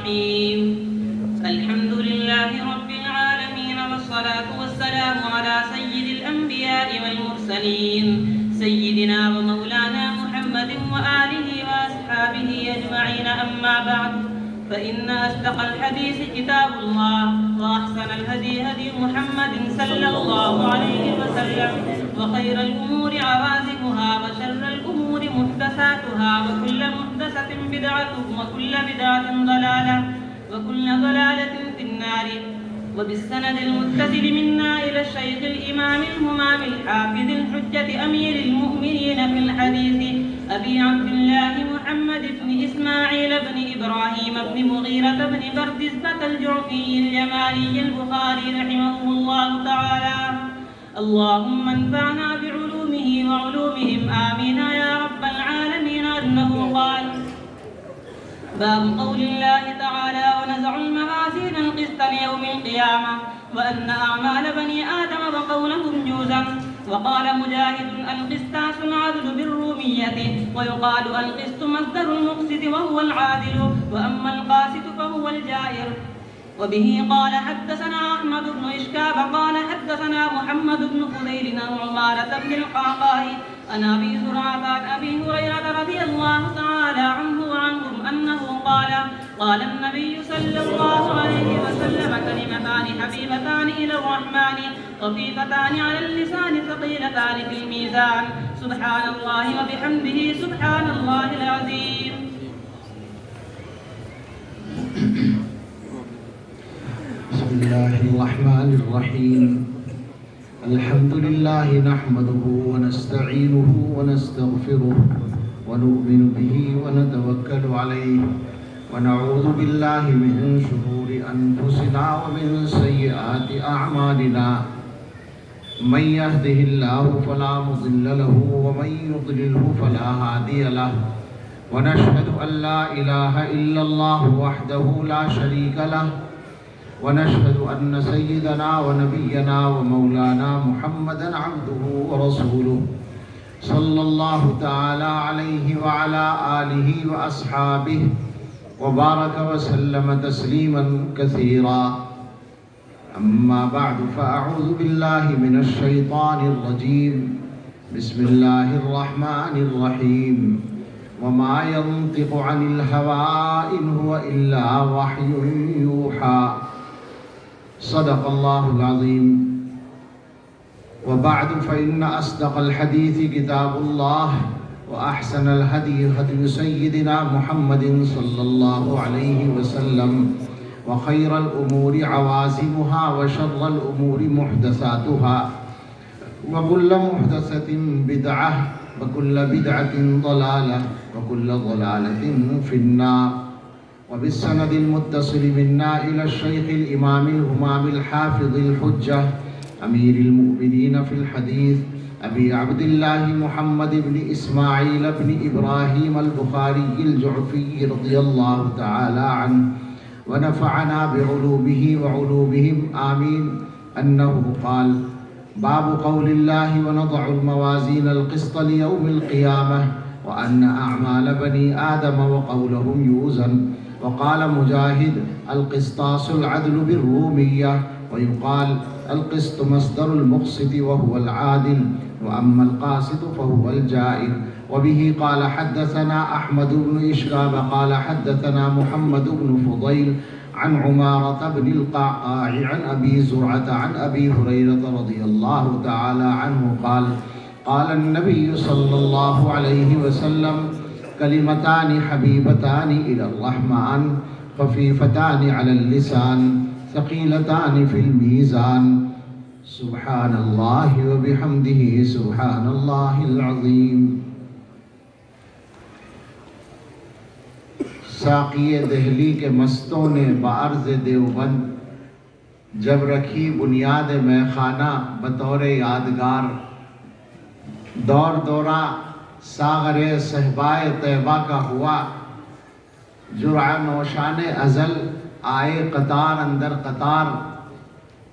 الرحيم الحمد لله رب العالمين والصلاة والسلام على سيد الأنبياء والمرسلين سيدنا ومولانا محمد وآله وأصحابه أجمعين أما بعد فإن أصدق الحديث كتاب الله وأحسن الهدي هدي محمد صلى الله عليه وسلم وخير الأمور عوازمها وشر الأمور محدثاتها وكل محدثة بدعة وكل بدعة ضلالة وكل ضلالة في النار وبالسند المتصل منا إلى الشيخ الإمام الهمام الحافظ الحجة أمير المؤمنين في الحديث أبي عبد الله محمد بن إسماعيل بن إبراهيم بن مغيرة بن بردزبة الجعفي الجمالي البخاري رحمه الله تعالى اللهم انفعنا بعلومه وعلومهم آمين يا رب العالمين. أنه قال باب قول الله تعالى ونزع الموازين القسط ليوم القيامة وأن أعمال بني آدم وقولهم جوزا. وقال مجاهد القسطاس العدل بالرومية ويقال القسط مصدر المقسط وهو العادل وأما القاسط فهو الجائر. وبه قال حدثنا أحمد بن إشكاب قال حدثنا محمد بن فضيل عن عمارة بن القعقاع عن أبي زرعة عن أبي هريرة رضي الله تعالى عنه وعنهم أنه قال قال النبي صلى الله عليه وسلم كلمتان حبيبتان إلى الرحمن خفيفتان على اللسان ثقيلتان في الميزان سبحان الله وبحمده سبحان الله العظيم. بسم الله الرحمن الرحيم الحمد لله نحمده ونستعينه ونستغفره ونؤمن به ونتوكل عليه ونعوذ بالله من شرور أنفسنا ومن سيئات أعمالنا من يهده الله فلا مضل له ومن يضلله فلا هادي له ونشهد أن لا إله إلا الله وحده لا شريك له ونشهد أن سيدنا ونبينا ومولانا محمدا عبده ورسوله صلى الله تعالى عليه وعلى آله وأصحابه وبارك وسلم تسليما كثيرا. أما بعد فأعوذ بالله من الشيطان الرجيم بسم الله الرحمن الرحيم وما ينطق عن الهوى إن هو إلا وحي يوحى صدق الله العظيم. وبعد فإن أصدق الحديث كتاب الله وأحسن الهدي هدي سيدنا محمد صلى الله عليه وسلم وخير الأمور عوازمها وشر الأمور محدثاتها وكل محدثة بدعة وكل بدعة ضلالة وكل ضلالة في النار. وبالسند المتصل منا إلى الشيخ الإمام الهمام الحافظ الحجة أمير المؤمنين في الحديث أبي عبد الله محمد بن إسماعيل بن إبراهيم البخاري الجعفي رضي الله تعالى عنه ونفعنا بعلومه وعلومهم آمين أنه قال باب قول الله ونضع الموازين القسط ليوم القيامة وأن أعمال بني آدم وقولهم يوزن. وقال مجاهد القسطاس العدل بالرومية ويقال القسط مصدر المقسط وهو العادل وأما القاسط فهو الجائر. وبه قال حدثنا أحمد بن إشكاب قال حدثنا محمد بن فضيل عن عمارة بن القعقاع عن أبي زرعة عن أبي هريرة رضي الله تعالى عنه قال قال النبي صلى الله عليه وسلم كلمتان حبيبتان إلى الرحمن خفيفتان على اللسان ثقيلتان في الميزان سبحان الله وبحمده سبحان الله العظيم. ساقی دہلی کے مستوں نے بعرض دیوبند جب رکھی بنیاد میخانہ بطور یادگار دور دورہ ساغر صحبائے طیبہ کا ہوا جرعہ نوشان ازل آئے قطار اندر قطار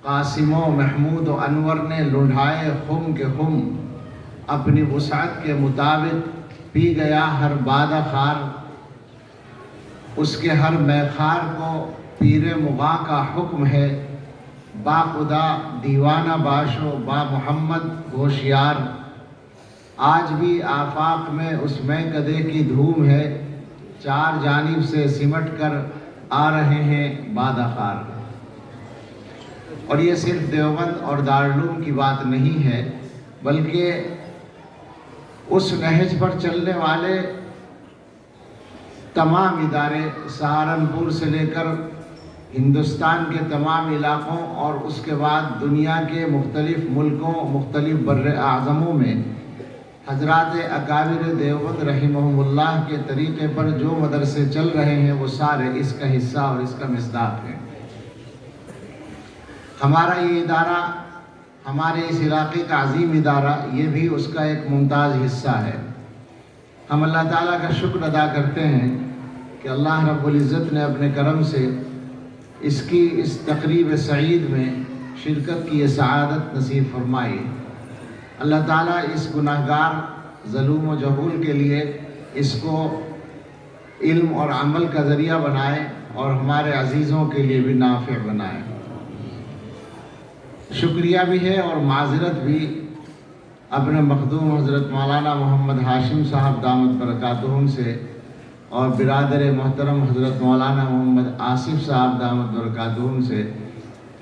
قاسم و محمود و انور نے لڑھائے خم کے خم اپنی وسعت کے مطابق پی گیا ہر بادہ خار اس کے ہر میخار کو پیر مغاں کا حکم ہے، با خدا دیوانہ باشو با محمد ہوشیار، آج بھی آفاق میں اس میں کدے کی دھوم ہے، چار جانب سے سمٹ کر آ رہے ہیں بادخار۔ اور یہ صرف دیوبند اور دارالعلوم کی بات نہیں ہے، بلکہ اس نہج پر چلنے والے تمام ادارے سہارنپور سے لے کر ہندوستان کے تمام علاقوں اور اس کے بعد دنیا کے مختلف ملکوں، مختلف بر اعظموں میں حضرات اکابر دیوبند رحمہم اللہ کے طریقے پر جو مدرسے چل رہے ہیں وہ سارے اس کا حصہ اور اس کا مصداق ہیں۔ ہمارا یہ ادارہ، ہمارے اس علاقے کا عظیم ادارہ، یہ بھی اس کا ایک ممتاز حصہ ہے۔ ہم اللہ تعالیٰ کا شکر ادا کرتے ہیں کہ اللہ رب العزت نے اپنے کرم سے اس تقریب سعید میں شرکت کی یہ سعادت نصیب فرمائی۔ اللہ تعالیٰ اس گناہگار ظلوم و جہول کے لیے اس کو علم اور عمل کا ذریعہ بنائے اور ہمارے عزیزوں کے لیے بھی نافع بنائے۔ شکریہ بھی ہے اور معذرت بھی اپنے مخدوم حضرت مولانا محمد ہاشم صاحب دامت برکاتہم سے اور برادر محترم حضرت مولانا محمد آصف صاحب دامت برکاتہم سے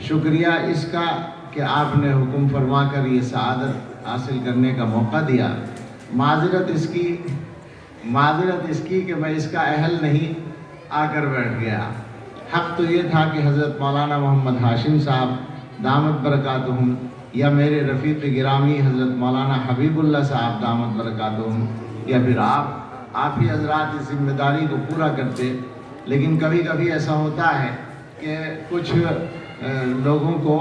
شکریہ اس کا کہ آپ نے حکم فرما کر یہ سعادت حاصل کرنے کا موقع دیا۔ معذرت اس کی کہ میں اس کا اہل نہیں آ کر بیٹھ گیا۔ حق تو یہ تھا کہ حضرت مولانا محمد ہاشم صاحب دامت برکاتہم یا میرے رفیق گرامی حضرت مولانا حبیب اللہ صاحب دامت برکاتہم یا پھر آپ ہی حضرات اس ذمہ داری کو پورا کرتے، لیکن کبھی کبھی ایسا ہوتا ہے کہ کچھ لوگوں کو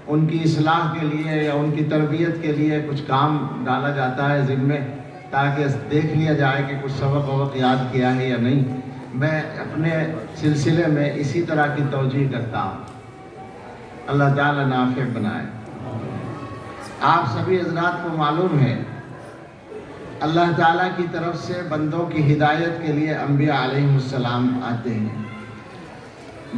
ان کی اصلاح کے لیے یا ان کی تربیت کے لیے کچھ کام ڈالا جاتا ہے ذمہ، تاکہ دیکھ لیا جائے کہ کچھ سبق یاد کیا ہے یا نہیں۔ میں اپنے سلسلے میں اسی طرح کی توجیہ کرتا ہوں۔ اللہ تعالیٰ نافع بنائے۔ آپ سبھی حضرات کو معلوم ہے اللہ تعالیٰ کی طرف سے بندوں کی ہدایت کے لیے انبیاء علیہ السلام آتے ہیں۔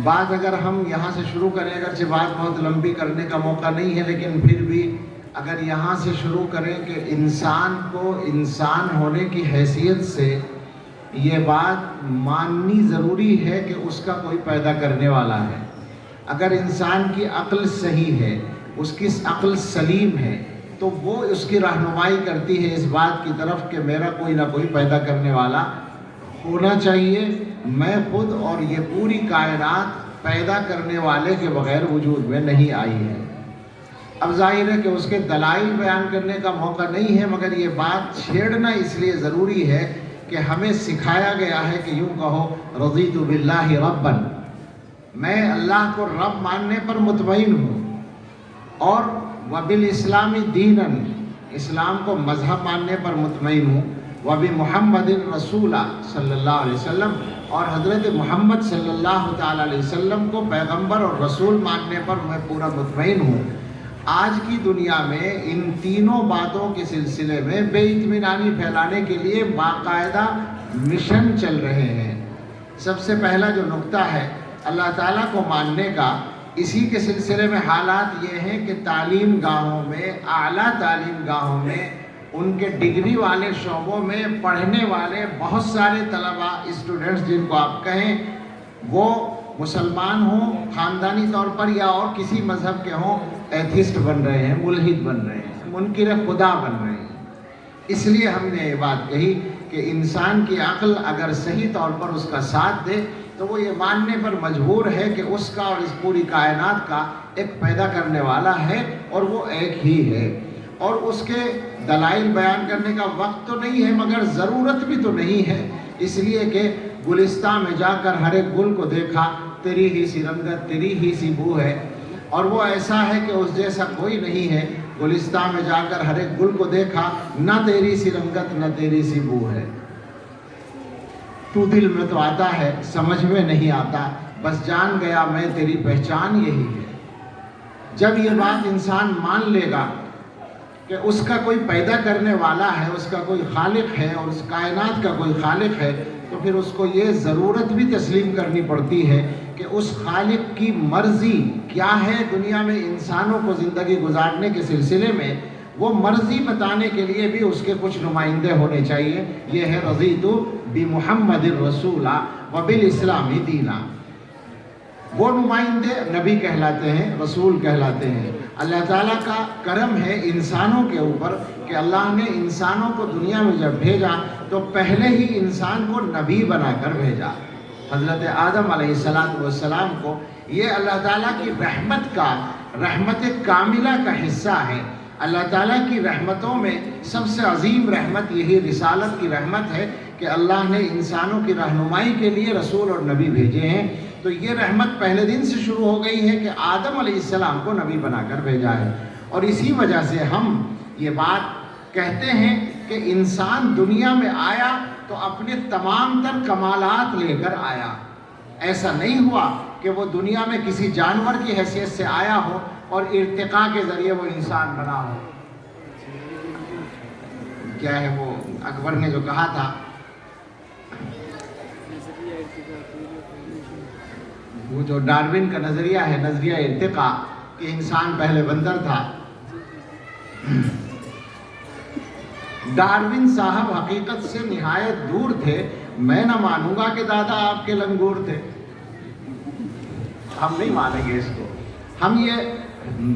بات اگر ہم یہاں سے شروع کریں، اگرچہ بات بہت لمبی کرنے کا موقع نہیں ہے، لیکن پھر بھی اگر یہاں سے شروع کریں کہ انسان کو انسان ہونے کی حیثیت سے یہ بات ماننی ضروری ہے کہ اس کا کوئی پیدا کرنے والا ہے۔ اگر انسان کی عقل صحیح ہے، اس کی عقل سلیم ہے، تو وہ اس کی رہنمائی کرتی ہے اس بات کی طرف کہ میرا کوئی نہ کوئی پیدا کرنے والا ہونا چاہیے۔ میں خود اور یہ پوری کائنات پیدا کرنے والے کے بغیر وجود میں نہیں آئی ہے۔ اب ظاہر ہے کہ اس کے دلائل بیان کرنے کا موقع نہیں ہے، مگر یہ بات چھیڑنا اس لیے ضروری ہے کہ ہمیں سکھایا گیا ہے کہ یوں کہو رضیت باللہ ربًا، میں اللہ کو رب ماننے پر مطمئن ہوں، اور وبالاسلام دیناً، اسلام کو مذہب ماننے پر مطمئن ہوں، وبمحمد رسول صلی اللہ علیہ وسلم، اور حضرت محمد صلی اللہ تعالیٰ علیہ وسلم کو پیغمبر اور رسول ماننے پر میں پورا مطمئن ہوں۔ آج کی دنیا میں ان تینوں باتوں کے سلسلے میں بے اطمینانی پھیلانے کے لیے باقاعدہ مشن چل رہے ہیں۔ سب سے پہلا جو نقطہ ہے اللہ تعالیٰ کو ماننے کا، اسی کے سلسلے میں حالات یہ ہیں کہ تعلیم گاہوں میں، اعلیٰ تعلیم گاہوں میں، ان کے ڈگری والے شعبوں میں پڑھنے والے بہت سارے طلباء، اسٹوڈنٹس جن کو آپ کہیں، وہ مسلمان ہوں خاندانی طور پر یا اور کسی مذہب کے ہوں، ایتھسٹ بن رہے ہیں، ملحد بن رہے ہیں، منکر خدا بن رہے ہیں۔ اس لیے ہم نے یہ بات کہی کہ انسان کی عقل اگر صحیح طور پر اس کا ساتھ دے تو وہ یہ ماننے پر مجبور ہے کہ اس کا اور اس پوری کائنات کا ایک پیدا کرنے والا ہے، اور وہ ایک ہی ہے۔ اور اس کے دلائل بیان کرنے کا وقت تو نہیں ہے، مگر ضرورت بھی تو نہیں ہے، اس لیے کہ گلستان میں جا کر ہر ایک گل کو دیکھا، تیری ہی سی رنگت، تیری ہی سی بو ہے، اور وہ ایسا ہے کہ اس جیسا کوئی نہیں ہے۔ گلستان میں جا کر ہر ایک گل کو دیکھا، نہ تیری سی رنگت نہ تیری سی بو ہے۔ تو دل میں تو آتا ہے، سمجھ میں نہیں آتا، بس جان گیا میں تیری پہچان یہی ہے۔ جب یہ بات انسان مان لے گا کہ اس کا کوئی پیدا کرنے والا ہے، اس کا کوئی خالق ہے، اور اس کائنات کا کوئی خالق ہے، تو پھر اس کو یہ ضرورت بھی تسلیم کرنی پڑتی ہے کہ اس خالق کی مرضی کیا ہے دنیا میں انسانوں کو زندگی گزارنے کے سلسلے میں، وہ مرضی بتانے کے لیے بھی اس کے کچھ نمائندے ہونے چاہیے۔ یہ ہے رضیت بمحمد الرسول وبالاسلام دینا۔ وہ نمائندے نبی کہلاتے ہیں، رسول کہلاتے ہیں۔ اللہ تعالیٰ کا کرم ہے انسانوں کے اوپر کہ اللہ نے انسانوں کو دنیا میں جب بھیجا تو پہلے ہی انسان کو نبی بنا کر بھیجا۔ حضرت آدم علیہ السلام کو یہ اللہ تعالیٰ کی رحمت کاملہ کا حصہ ہے۔ اللہ تعالیٰ کی رحمتوں میں سب سے عظیم رحمت یہی رسالت کی رحمت ہے کہ اللہ نے انسانوں کی رہنمائی کے لیے رسول اور نبی بھیجے ہیں۔ تو یہ رحمت پہلے دن سے شروع ہو گئی ہے کہ آدم علیہ السلام کو نبی بنا کر بھیجا ہے، اور اسی وجہ سے ہم یہ بات کہتے ہیں کہ انسان دنیا میں آیا تو اپنے تمام تر کمالات لے کر آیا۔ ایسا نہیں ہوا کہ وہ دنیا میں کسی جانور کی حیثیت سے آیا ہو اور ارتقاء کے ذریعے وہ انسان بنا ہو۔ کیا ہے وہ اکبر نے جو کہا تھا، وہ جو ڈارون کا نظریہ ہے، نظریہ ارتقاء، کہ انسان پہلے بندر تھا۔ ڈارون صاحب حقیقت سے نہایت دور تھے۔ میں نہ مانوں گا کہ دادا آپ کے لنگور تھے، ہم نہیں مانیں گے اس کو۔ ہم یہ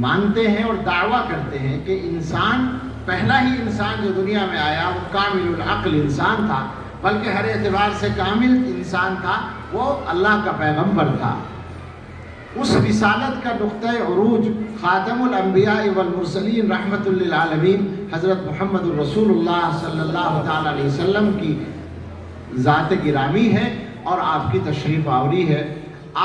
مانتے ہیں اور دعویٰ کرتے ہیں کہ انسان، پہلا ہی انسان جو دنیا میں آیا وہ کامل العقل انسان تھا، بلکہ ہر اعتبار سے کامل انسان تھا، وہ اللہ کا پیغمبر تھا۔ اس رسالت کا نقطہ عروج خاتم الانبیاء والمرسلین رحمت للعالمین حضرت محمد الرسول اللہ صلی اللہ تعالیٰ علیہ وسلم کی ذات گرامی ہے اور آپ کی تشریف آوری ہے۔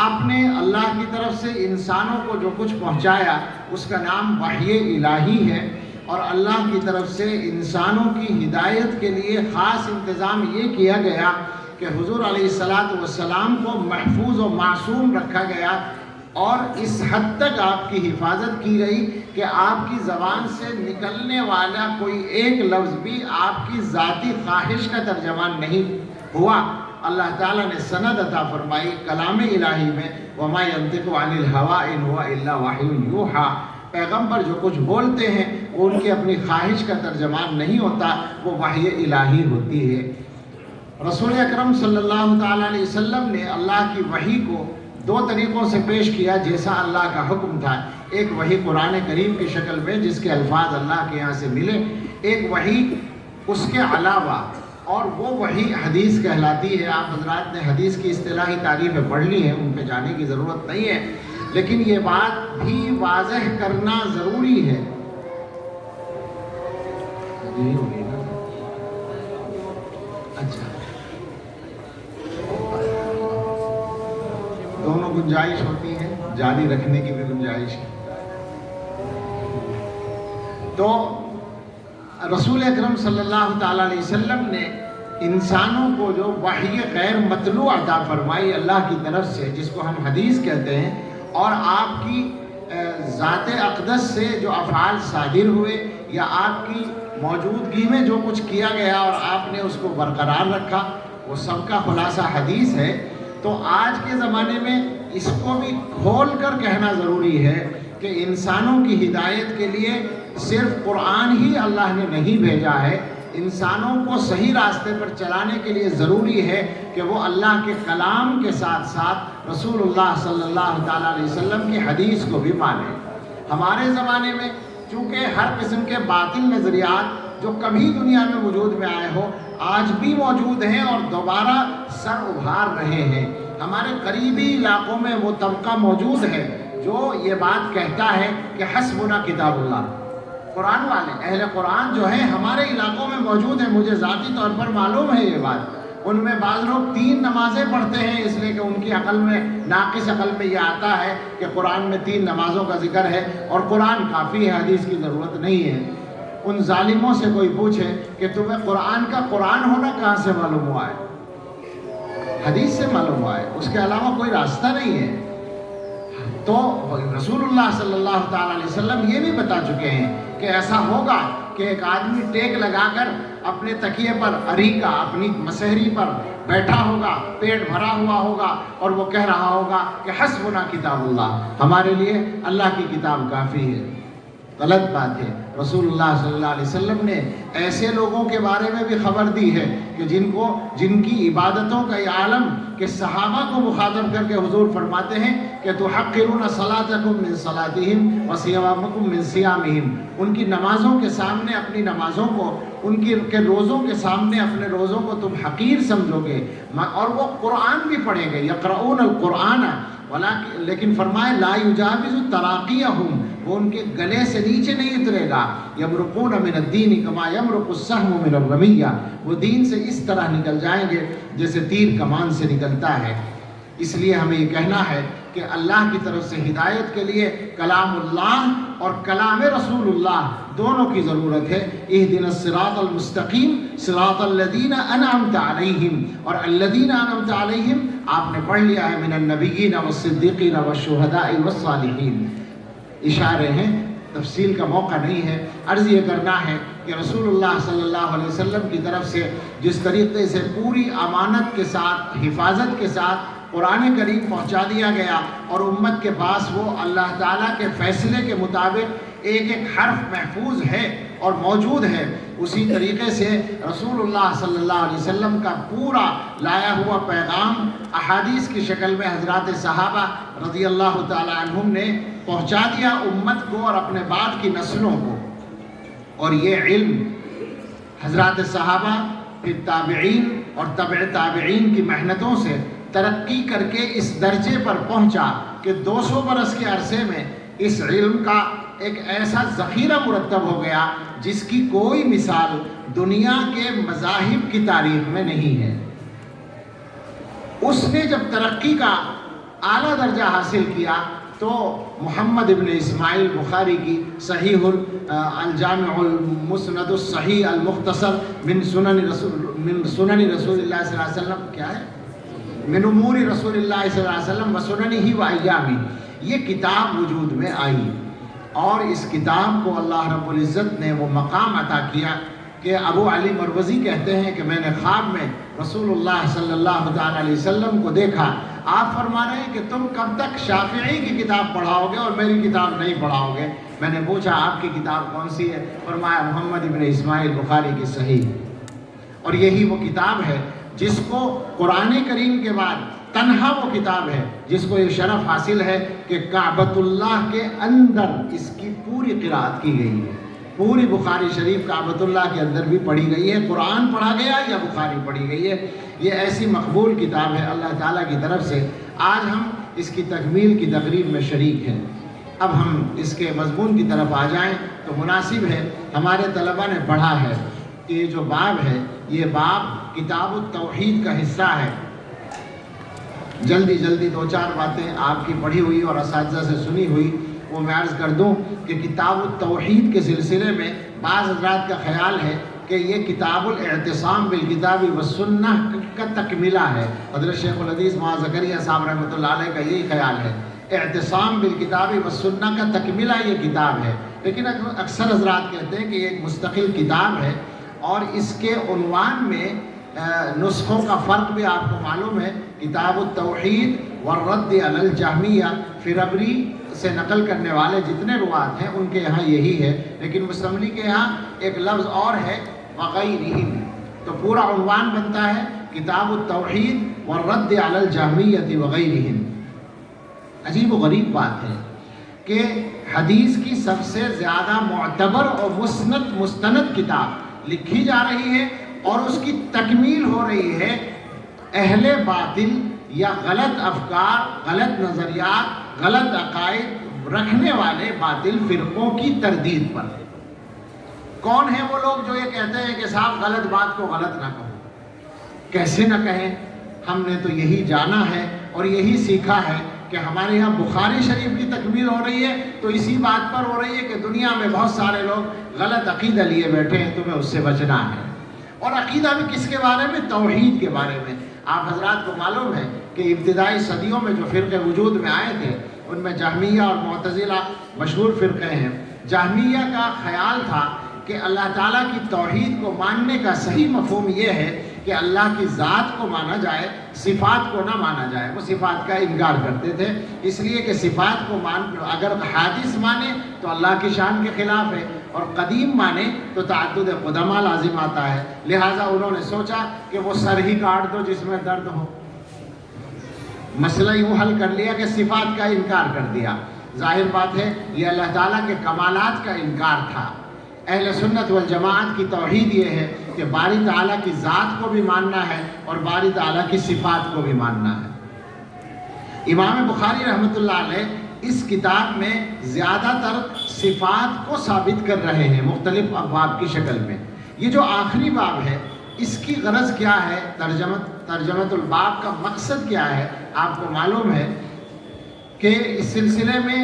آپ نے اللہ کی طرف سے انسانوں کو جو کچھ پہنچایا اس کا نام وحی الہی ہے، اور اللہ کی طرف سے انسانوں کی ہدایت کے لیے خاص انتظام یہ کیا گیا کہ حضور علیہ السلام کو محفوظ و معصوم رکھا گیا، اور اس حد تک آپ کی حفاظت کی گئی کہ آپ کی زبان سے نکلنے والا کوئی ایک لفظ بھی آپ کی ذاتی خواہش کا ترجمان نہیں ہوا۔ اللہ تعالیٰ نے سند عطا فرمائی کلام الہی میں، وَمَا يَنطِقُ عَنِ الْهَوَىٰ إِنْ هُوَ إِلَّا وَحْيٌ يُوحَىٰ۔ پیغمبر جو کچھ بولتے ہیں وہ ان کی اپنی خواہش کا ترجمان نہیں ہوتا، وہ وحی الہی ہوتی ہے۔ رسول اکرم صلی اللہ تعالیٰ علیہ وسلم نے اللہ کی وحی کو دو طریقوں سے پیش کیا جیسا اللہ کا حکم تھا۔ ایک وحی قرآن کریم کی شکل میں جس کے الفاظ اللہ کے یہاں سے ملے، ایک وحی اس کے علاوہ، اور وہ وحی حدیث کہلاتی ہے۔ آپ حضرات نے حدیث کی اصطلاحی تعریفیں پڑھ لی ہیں، ان پہ جانے کی ضرورت نہیں ہے، لیکن یہ بات بھی واضح کرنا ضروری ہے۔ اچھا، دونوں گنجائش ہوتی ہے، جاری رکھنے کی بھی گنجائش ہے۔ تو رسول اکرم صلی اللہ تعالیٰ علیہ وسلم نے انسانوں کو جو وحی غیر مطلوع عطا فرمائی اللہ کی طرف سے، جس کو ہم حدیث کہتے ہیں، اور آپ کی ذات اقدس سے جو افعال صادر ہوئے یا آپ کی موجودگی میں جو کچھ کیا گیا اور آپ نے اس کو برقرار رکھا، وہ سب کا خلاصہ حدیث ہے۔ تو آج کے زمانے میں اس کو بھی کھول کر کہنا ضروری ہے کہ انسانوں کی ہدایت کے لیے صرف قرآن ہی اللہ نے نہیں بھیجا ہے، انسانوں کو صحیح راستے پر چلانے کے لیے ضروری ہے کہ وہ اللہ کے کلام کے ساتھ ساتھ رسول اللہ صلی اللہ تعالیٰ علیہ وسلم کی حدیث کو بھی مانیں۔ ہمارے زمانے میں چونکہ ہر قسم کے باطل نظریات جو کبھی دنیا میں وجود میں آئے ہو آج بھی موجود ہیں اور دوبارہ سر ابھار رہے ہیں۔ ہمارے قریبی علاقوں میں وہ طبقہ موجود ہے جو یہ بات کہتا ہے کہ حسبنا کتاب اللہ، قرآن والے اہل قرآن جو ہیں ہمارے علاقوں میں موجود ہیں۔ مجھے ذاتی طور پر معلوم ہے یہ بات۔ ان میں بعض لوگ 3 نمازیں پڑھتے ہیں اس لیے کہ ان کی عقل میں، ناقص عقل میں یہ آتا ہے کہ قرآن میں 3 نمازوں کا ذکر ہے اور قرآن کافی ہے، حدیث کی ضرورت نہیں ہے۔ ان ظالموں سے کوئی پوچھے کہ تمہیں قرآن کا قرآن ہونا کہاں سے معلوم ہوا ہے؟ حدیث سے معلوم ہوا ہے، اس کے علاوہ کوئی راستہ نہیں ہے۔ تو رسول اللہ صلی اللہ تعالیٰ علیہ وسلم یہ بھی بتا چکے ہیں کہ ایسا ہوگا کہ ایک آدمی ٹیک لگا کر اپنے تکیے پر اریکہ اپنی مسحری پر بیٹھا ہوگا، پیٹ بھرا ہوا ہوگا اور وہ کہہ رہا ہوگا کہ حسبنا کتاب اللہ، ہمارے لیے اللہ کی کتاب کافی ہے۔ غلط بات ہے۔ رسول اللہ صلی اللہ علیہ وسلم نے ایسے لوگوں کے بارے میں بھی خبر دی ہے کہ جن کی عبادتوں کا یہ عالم کہ صحابہ کو مخاطب کر کے حضور فرماتے ہیں کہ تحقرون صلاتکم من صلاتہم وصیامکم من صیامہم، ان کی نمازوں کے سامنے اپنی نمازوں کو، ان کے روزوں کے سامنے اپنے روزوں کو تم حقیر سمجھو گے، اور وہ قرآن بھی پڑھیں گے، یقرؤون القرآن، لیکن فرمائے لا یجاوز تراقیہم، وہ ان کے گلے سے نیچے نہیں اترے گا، یمرقون من الدین کما یمرق السہم من الرمیہ، وہ دین سے اس طرح نکل جائیں گے جیسے تیر کمان سے نکلتا ہے۔ اس لیے ہمیں یہ کہنا ہے کہ اللہ کی طرف سے ہدایت کے لیے کلام اللہ اور کلام رسول اللہ دونوں کی ضرورت ہے۔ اہدنا الصراط المستقیم صراط الذین انعمت علیہم، اور الذین انعمت علیہم آپ نے پڑھ لیا ہے من النبیین والصدیقین والشہداء والصالحین۔ اشارے ہیں، تفصیل کا موقع نہیں ہے۔ عرض یہ کرنا ہے کہ رسول اللہ صلی اللہ علیہ وسلم کی طرف سے جس طریقے سے پوری امانت کے ساتھ، حفاظت کے ساتھ قرآن کریم پہنچا دیا گیا اور امت کے پاس وہ اللہ تعالیٰ کے فیصلے کے مطابق ایک ایک حرف محفوظ ہے اور موجود ہے، اسی طریقے سے رسول اللہ صلی اللہ علیہ وسلم کا پورا لایا ہوا پیغام احادیث کی شکل میں حضرات صحابہ رضی اللہ تعالی عنہم نے پہنچا دیا امت کو اور اپنے بعد کی نسلوں کو۔ اور یہ علم حضرات صحابہ، پھر تابعین اور تبع تابعین کی محنتوں سے ترقی کر کے اس درجے پر پہنچا کہ 200 برس کے عرصے میں اس علم کا ایک ایسا ذخیرہ مرتب ہو گیا جس کی کوئی مثال دنیا کے مذاہب کی تاریخ میں نہیں ہے۔ اس نے جب ترقی کا اعلیٰ درجہ حاصل کیا تو محمد ابن اسماعیل بخاری کی صحیح الجامع المسند الصحیح المختصر من سنن رسول اللہ صلی اللہ علیہ وسلم، کیا ہے؟ من امور رسول اللہ صلی اللہ علیہ وسلم وسننہ وایامہ، یہ کتاب وجود میں آئی اور اس کتاب کو اللہ رب العزت نے وہ مقام عطا کیا کہ ابو علی مروزی کہتے ہیں کہ میں نے خواب میں رسول اللہ صلی اللہ علیہ وسلم کو دیکھا، آپ فرما رہے ہیں کہ تم کب تک شافعی کی کتاب پڑھاؤ گے اور میری کتاب نہیں پڑھاؤ گے؟ میں نے پوچھا آپ کی کتاب کون سی ہے؟ فرمایا محمد ابن اسماعیل بخاری کی صحیح۔ اور یہی وہ کتاب ہے جس کو قرآن کریم کے بعد تنہا وہ کتاب ہے جس کو یہ شرف حاصل ہے کہ کعبۃ اللہ کے اندر اس کی پوری قرأت کی گئی ہے۔ پوری بخاری شریف کعبۃ اللہ کے اندر بھی پڑھی گئی ہے، قرآن پڑھا گیا یا بخاری پڑھی گئی ہے۔ یہ ایسی مقبول کتاب ہے اللہ تعالیٰ کی طرف سے۔ آج ہم اس کی تکمیل کی تقریب میں شریک ہیں۔ اب ہم اس کے مضمون کی طرف آ جائیں تو مناسب ہے، ہمارے طلبہ نے پڑھا ہے کہ یہ جو باب ہے یہ باب کتاب التوحید کا حصہ ہے۔ جلدی 2-4 باتیں آپ کی پڑھی ہوئی اور اساتذہ سے سنی ہوئی وہ میں عرض کر دوں کہ کتاب التوحید کے سلسلے میں بعض حضرات کا خیال ہے کہ یہ کتاب الاعتصام بالکتاب والسنہ کا تکملہ ہے۔ حضرت شیخ الحدیث مولانا زکریا صاحب رحمۃ اللہ علیہ کا یہی خیال ہے، اعتصام بالکتاب والسنہ کا تکملہ یہ کتاب ہے، لیکن اکثر حضرات کہتے ہیں کہ یہ ایک مستقل کتاب ہے اور اس کے عنوان میں نسخوں کا فرق بھی آپ کو معلوم ہے۔ کتاب التوحید والرد علی الجہمیہ، فربری سے نقل کرنے والے جتنے روات ہیں ان کے یہاں یہی ہے، لیکن مستملی کے یہاں ایک لفظ اور ہے وغیرہم، تو پورا عنوان بنتا ہے کتاب التوحید والرد علی الجہمیہ وغیرہم۔ عجیب و غریب بات ہے کہ حدیث کی سب سے زیادہ معتبر اور مستند کتاب لکھی جا رہی ہے اور اس کی تکمیل ہو رہی ہے اہل باطل یا غلط افکار، غلط نظریات، غلط عقائد رکھنے والے باطل فرقوں کی تردید پر۔ کون ہیں وہ لوگ جو یہ کہتے ہیں کہ صاحب غلط بات کو غلط نہ کہو؟ کیسے نہ کہیں؟ ہم نے تو یہی جانا ہے اور یہی سیکھا ہے کہ ہمارے یہاں بخاری شریف کی تکمیل ہو رہی ہے تو اسی بات پر ہو رہی ہے کہ دنیا میں بہت سارے لوگ غلط عقیدہ لیے بیٹھے ہیں، تمہیں اس سے بچنا ہے۔ اور عقیدہ بھی کس کے بارے میں؟ توحید کے بارے میں۔ آپ حضرات کو معلوم ہے کہ ابتدائی صدیوں میں جو فرقے وجود میں آئے تھے ان میں جہمیہ اور معتزلہ مشہور فرقے ہیں۔ جہمیہ کا خیال تھا کہ کہ اللہ تعالیٰ کی توحید کو ماننے کا صحیح مفہوم یہ ہے کہ اللہ کی ذات کو مانا جائے، صفات کو نہ مانا جائے۔ وہ صفات کا انکار کرتے تھے، اس لیے کہ صفات کو اگر حادث مانے تو اللہ کی شان کے خلاف ہے، اور قدیم مانے تو تعدد قدمہ لازم آتا ہے۔ لہٰذا انہوں نے سوچا کہ وہ سر ہی کاٹ دو جس میں درد ہو۔ مسئلہ یوں حل کر لیا کہ صفات کا انکار کر دیا۔ ظاہر بات ہے یہ اللہ تعالیٰ کے کمالات کا انکار تھا۔ اہل سنت والجماعت کی توحید یہ ہے کہ باری تعالیٰ کی ذات کو بھی ماننا ہے اور باری تعالیٰ کی صفات کو بھی ماننا ہے۔ امام بخاری رحمۃ اللہ علیہ اس کتاب میں زیادہ تر صفات کو ثابت کر رہے ہیں مختلف ابواب کی شکل میں۔ یہ جو آخری باب ہے اس کی غرض کیا ہے، ترجمۃ الباب کا مقصد کیا ہے، آپ کو معلوم ہے کہ اس سلسلے میں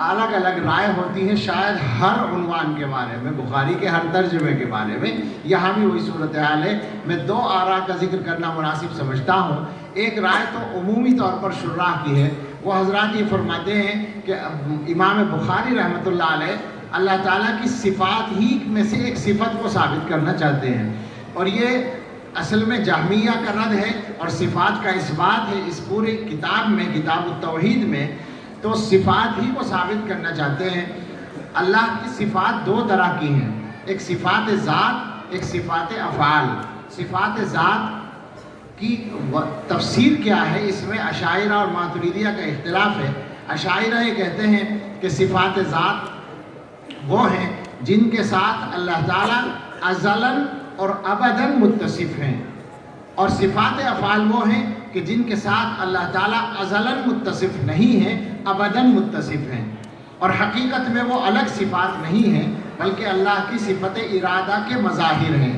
الگ الگ رائے ہوتی ہے، شاید ہر عنوان کے بارے میں، بخاری کے ہر ترجمے کے بارے میں۔ یہاں بھی وہی صورتحال ہے۔ میں دو آراء کا ذکر کرنا مناسب سمجھتا ہوں۔ ایک رائے تو عمومی طور پر شراح کی ہے، وہ حضرات یہ فرماتے ہیں کہ امام بخاری رحمۃ اللہ علیہ اللہ تعالیٰ کی صفات ہی میں سے ایک صفت کو ثابت کرنا چاہتے ہیں، اور یہ اصل میں جہمیہ کا رد ہے اور صفات کا اثبات ہے۔ اس پوری کتاب میں، کتاب التوحید میں، تو صفات ہی کو ثابت کرنا چاہتے ہیں۔ اللہ کی صفات دو طرح کی ہیں، ایک صفات ذات، ایک صفات افعال۔ صفات ذات کی تفسیر کیا ہے، اس میں اشاعرہ اور ماتریدیہ کا اختلاف ہے۔ اشاعرہ یہ کہتے ہیں کہ صفات ذات وہ ہیں جن کے ساتھ اللہ تعالیٰ ازلاً اور ابداً متصف ہیں، اور صفات افعال وہ ہیں کہ جن کے ساتھ اللہ تعالیٰ ازلاً متصف نہیں ہیں، ابداً متصف ہیں، اور حقیقت میں وہ الگ صفات نہیں ہیں بلکہ اللہ کی صفت ارادہ کے مظاہر ہیں۔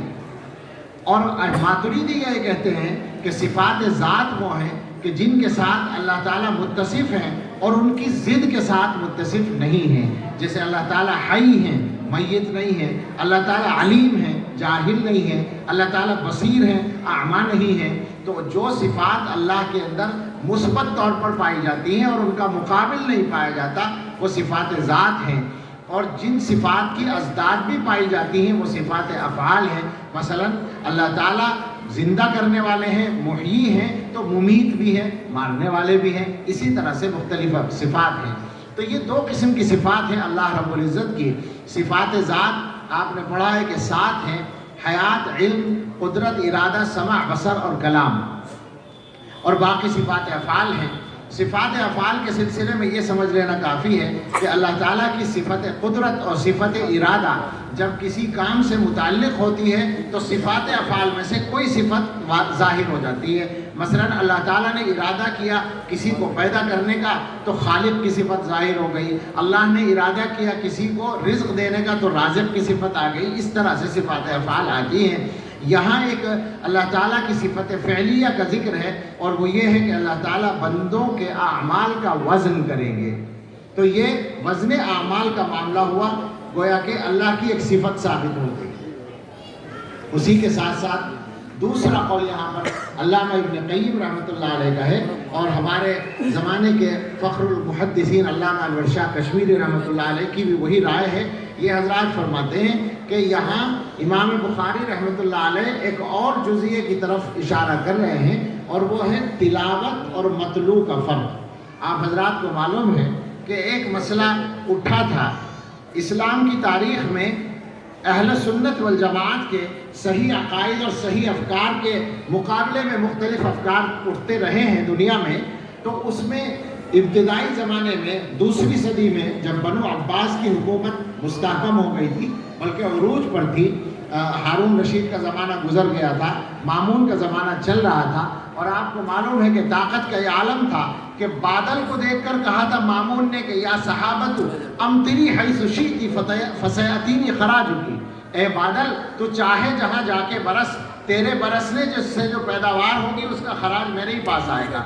اور ماتریدی یہ کہتے ہیں کہ صفات ذات وہ ہیں کہ جن کے ساتھ اللہ تعالیٰ متصف ہیں اور ان کی ضد کے ساتھ متصف نہیں ہیں، جیسے اللہ تعالیٰ حی ہیں، میت نہیں ہے، اللہ تعالیٰ علیم ہیں، جاہل نہیں ہے، اللہ تعالیٰ بصیر ہیں، اعمیٰ نہیں ہے۔ تو جو صفات اللہ کے اندر مثبت طور پر پائی جاتی ہیں اور ان کا مقابل نہیں پایا جاتا، وہ صفات ذات ہیں، اور جن صفات کی ازداد بھی پائی جاتی ہیں وہ صفات افعال ہیں۔ مثلا اللہ تعالیٰ زندہ کرنے والے ہیں، محیی ہیں، تو ممیت بھی ہیں، مارنے والے بھی ہیں، اسی طرح سے مختلف صفات ہیں۔ تو یہ دو قسم کی صفات ہیں اللہ رب العزت کی۔ صفات ذات آپ نے پڑھا ہے کہ 7 ہیں، حیات، علم، قدرت، ارادہ، سمع، بصر اور کلام، اور باقی صفات افعال ہیں۔ صفات افعال کے سلسلے میں یہ سمجھ لینا کافی ہے کہ اللہ تعالیٰ کی صفت قدرت اور صفت ارادہ جب کسی کام سے متعلق ہوتی ہے تو صفات افعال میں سے کوئی صفت ظاہر ہو جاتی ہے۔ مثلا اللہ تعالیٰ نے ارادہ کیا کسی کو پیدا کرنے کا تو خالق کی صفت ظاہر ہو گئی، اللہ نے ارادہ کیا کسی کو رزق دینے کا تو رازق کی صفت آ گئی۔ اس طرح سے صفات افعال آتی ہیں۔ یہاں ایک اللہ تعالیٰ کی صفت فعلیہ کا ذکر ہے، اور وہ یہ ہے کہ اللہ تعالیٰ بندوں کے اعمال کا وزن کریں گے۔ تو یہ وزن اعمال کا معاملہ ہوا، گویا کہ اللہ کی ایک صفت ثابت ہو گئی۔ اسی کے ساتھ ساتھ دوسرا قول یہاں پر علامہ ابن قیم رحمۃ اللہ علیہ کا ہے، اور ہمارے زمانے کے فخر المحدثین علامہ انور شاہ کشمیری رحمۃ اللہ علیہ کی بھی وہی رائے ہے۔ یہ حضرات فرماتے ہیں کہ یہاں امام بخاری رحمۃ اللہ علیہ ایک اور جزئیے کی طرف اشارہ کر رہے ہیں، اور وہ ہے تلاوت اور مطلوع کا فرق۔ آپ حضرات کو معلوم ہے کہ ایک مسئلہ اٹھا تھا اسلام کی تاریخ میں، اہل سنت والجماعت کے صحیح عقائد اور صحیح افکار کے مقابلے میں مختلف افکار اٹھتے رہے ہیں دنیا میں۔ تو اس میں ابتدائی زمانے میں 2ویں صدی میں جب بنو عباس کی حکومت مستحکم ہو گئی تھی، بلکہ عروج پر تھی، ہارون رشید کا زمانہ گزر گیا تھا، مامون کا زمانہ چل رہا تھا، اور آپ کو معلوم ہے کہ طاقت کا یہ عالم تھا کہ بادل کو دیکھ کر کہا تھا مامون نے کہ یا صحابت امطری حیث شئتی فسیأتینی خراجکی، اے بادل تو چاہے جہاں جا کے برس، تیرے برسنے جس سے جو پیداوار ہوگی اس کا خراج میرے ہی پاس آئے گا۔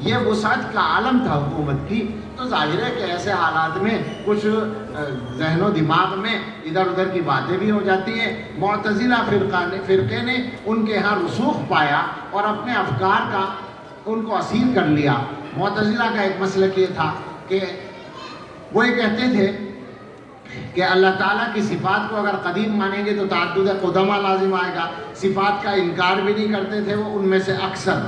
یہ وسعت کا عالم تھا حکومت کی۔ تو ظاہر ہے کہ ایسے حالات میں کچھ ذہن و دماغ میں ادھر ادھر کی باتیں بھی ہو جاتی ہیں۔ معتزلہ فرقے نے ان کے ہاں رسوخ پایا اور اپنے افکار کا ان کو اسیر کر لیا۔ معتزلہ کا ایک مسلک یہ تھا کہ وہ یہ کہتے تھے کہ اللہ تعالیٰ کی صفات کو اگر قدیم مانیں گے تو تعدد قدمہ لازم آئے گا. صفات کا انکار بھی نہیں کرتے تھے وہ. ان میں سے اکثر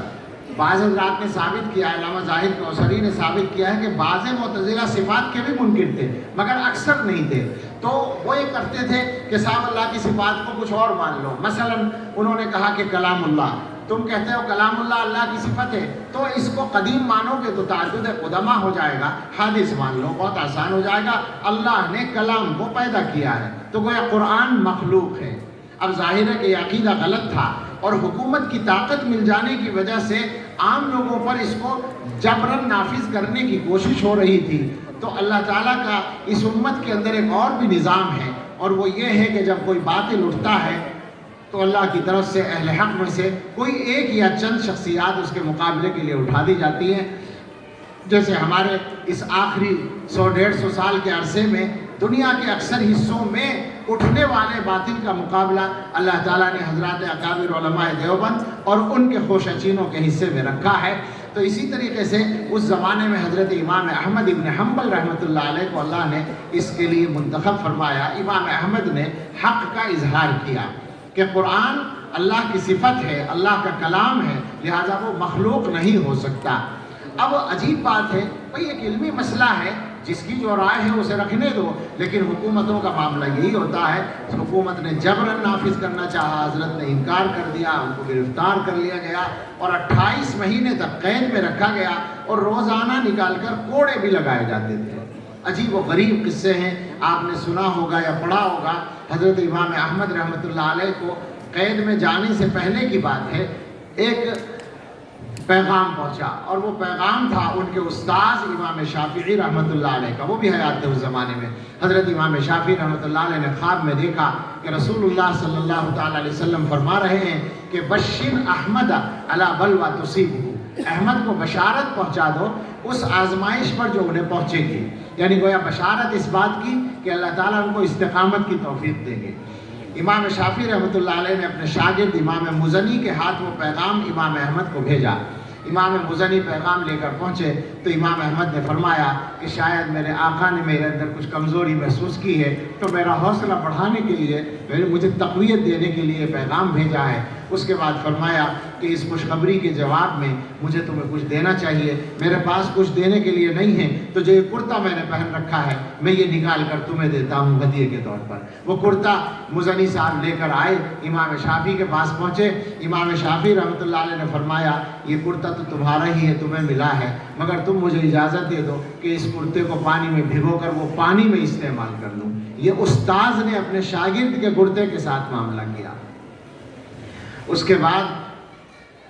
بعض حضرات نے ثابت کیا ہے، علامہ زاہد کوثری نے ثابت کیا ہے کہ بعض معتزلہ صفات کے بھی منکر تھے مگر اکثر نہیں تھے. تو وہ یہ کرتے تھے کہ صاحب اللہ کی صفات کو کچھ اور مان لو. مثلا انہوں نے کہا کہ کلام اللہ، تم کہتے ہو کلام اللہ اللہ کی صفت ہے، تو اس کو قدیم مانو گے تو تعدد قدمہ ہو جائے گا. حادث مان لو، بہت آسان ہو جائے گا. اللہ نے کلام کو پیدا کیا ہے تو گویا قرآن مخلوق ہے. اب ظاہر ہے کہ یہ عقیدہ غلط تھا اور حکومت کی طاقت مل جانے کی وجہ سے عام لوگوں پر اس کو جبراً نافذ کرنے کی کوشش ہو رہی تھی. تو اللہ تعالیٰ کا اس امت کے اندر ایک اور بھی نظام ہے، اور وہ یہ ہے کہ جب کوئی باطل اٹھتا ہے تو اللہ کی طرف سے اہل حق میں سے کوئی ایک یا چند شخصیات اس کے مقابلے کے لیے اٹھا دی جاتی ہیں. جیسے ہمارے اس آخری 100-150 سال کے عرصے میں دنیا کے اکثر حصوں میں اٹھنے والے باطل کا مقابلہ اللہ تعالیٰ نے حضرات اکابر علماء دیوبند اور ان کے خوشچینوں کے حصے میں رکھا ہے. تو اسی طریقے سے اس زمانے میں حضرت امام احمد ابن حنبل رحمۃ اللہ علیہ کو اللہ نے اس کے لیے منتخب فرمایا. امام احمد نے حق کا اظہار کیا کہ قرآن اللہ کی صفت ہے، اللہ کا کلام ہے، لہٰذا وہ مخلوق نہیں ہو سکتا. اب عجیب بات ہے بھئی، ایک علمی مسئلہ ہے، جس کی جو رائے ہے اسے رکھنے دو، لیکن حکومتوں کا معاملہ یہی ہوتا ہے. حکومت نے جبراً نافذ کرنا چاہا، حضرت نے انکار کر دیا، ان کو گرفتار کر لیا گیا اور 28 مہینے تک قید میں رکھا گیا اور روزانہ نکال کر کوڑے بھی لگائے جاتے تھے. عجیب و غریب قصے ہیں، آپ نے سنا ہوگا یا پڑھا ہوگا. حضرت امام احمد رحمۃ اللہ علیہ کو قید میں جانے سے پہلے کی بات ہے، ایک پیغام پہنچا اور وہ پیغام تھا ان کے استاذ امام شافعی رحمۃ اللہ علیہ کا. وہ بھی حیات تھے اس زمانے میں. حضرت امام شافعی رحمۃ اللہ علیہ نے خواب میں دیکھا کہ رسول اللہ صلی اللہ تعالیٰ علیہ وسلم فرما رہے ہیں کہ بشر احمد علی بلوى تصیبہ، احمد کو بشارت پہنچا دو اس آزمائش پر جو انہیں پہنچے گی. یعنی گویا بشارت اس بات کی کہ اللہ تعالیٰ ان کو استقامت کی توفیق دیں گے. امام شافعی رحمۃ اللہ علیہ نے اپنے شاگرد امام مزنی کے ہاتھ وہ پیغام امام احمد کو بھیجا. امام مزنی پیغام لے کر پہنچے تو امام احمد نے فرمایا کہ شاید میرے آقا نے میرے اندر کچھ کمزوری محسوس کی ہے تو میرا حوصلہ بڑھانے کے لیے مجھے تقویت دینے کے لیے پیغام بھیجا ہے. اس کے بعد فرمایا کہ اس خوشخبری کے جواب میں مجھے تمہیں کچھ دینا چاہیے. میرے پاس کچھ دینے کے لیے نہیں ہے تو جو یہ کرتا میں نے پہن رکھا ہے میں یہ نکال کر تمہیں دیتا ہوں ہدیے کے طور پر. وہ کرتا مزنی صاحب لے کر آئے، امام شافعی کے پاس پہنچے. امام شافعی رحمۃ اللہ علیہ نے فرمایا یہ کرتا تو تمہارا ہی ہے، تمہیں ملا ہے، مگر تم مجھے اجازت دے دو کہ اس کرتے کو پانی میں بھگو کر وہ پانی میں استعمال کر لوں. یہ استاذ نے اپنے شاگرد کے کرتے کے ساتھ معاملہ کیا. اس کے بعد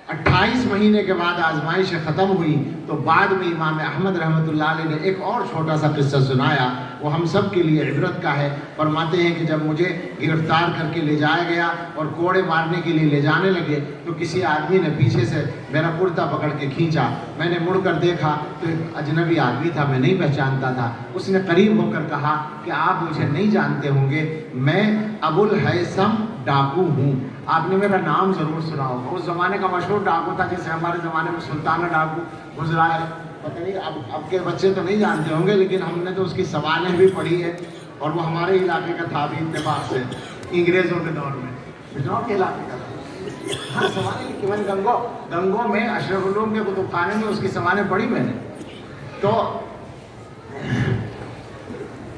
28 مہینے کے بعد آزمائش ختم ہوئی تو بعد میں امام احمد رحمۃ اللہ علیہ نے ایک اور چھوٹا سا قصہ سنایا. وہ ہم سب کے لیے عبرت کا ہے. فرماتے ہیں کہ جب مجھے گرفتار کر کے لے جایا گیا اور کوڑے مارنے کے لیے لے جانے لگے تو کسی آدمی نے پیچھے سے میرا کرتا پکڑ کے کھینچا. میں نے مڑ کر دیکھا تو ایک اجنبی آدمی تھا، میں نہیں پہچانتا تھا. اس نے قریب ہو کر کہا کہ آپ مجھے نہیں جانتے ہوں گے، میں ابو الہیثم ڈاکو ہوں. آپ نے میرا نام ضرور سنا ہوگا. اس زمانے کا مشہور ڈاکو تھا، جیسے ہمارے زمانے میں سلطانہ ڈاکو گزرا ہے. پتہ نہیں اب کے بچے تو نہیں جانتے ہوں گے، لیکن ہم نے تو اس کی سوانح بھی پڑھی ہے اور وہ ہمارے علاقے کا تھا بھی اتفاق سے، انگریزوں کے دور میں بجنور کے علاقے کا تھا. ہاں سوانح کیون گنگوں میں اشرف العلوم کے کتب خانے میں اس کی سوانح پڑھی میں نے. تو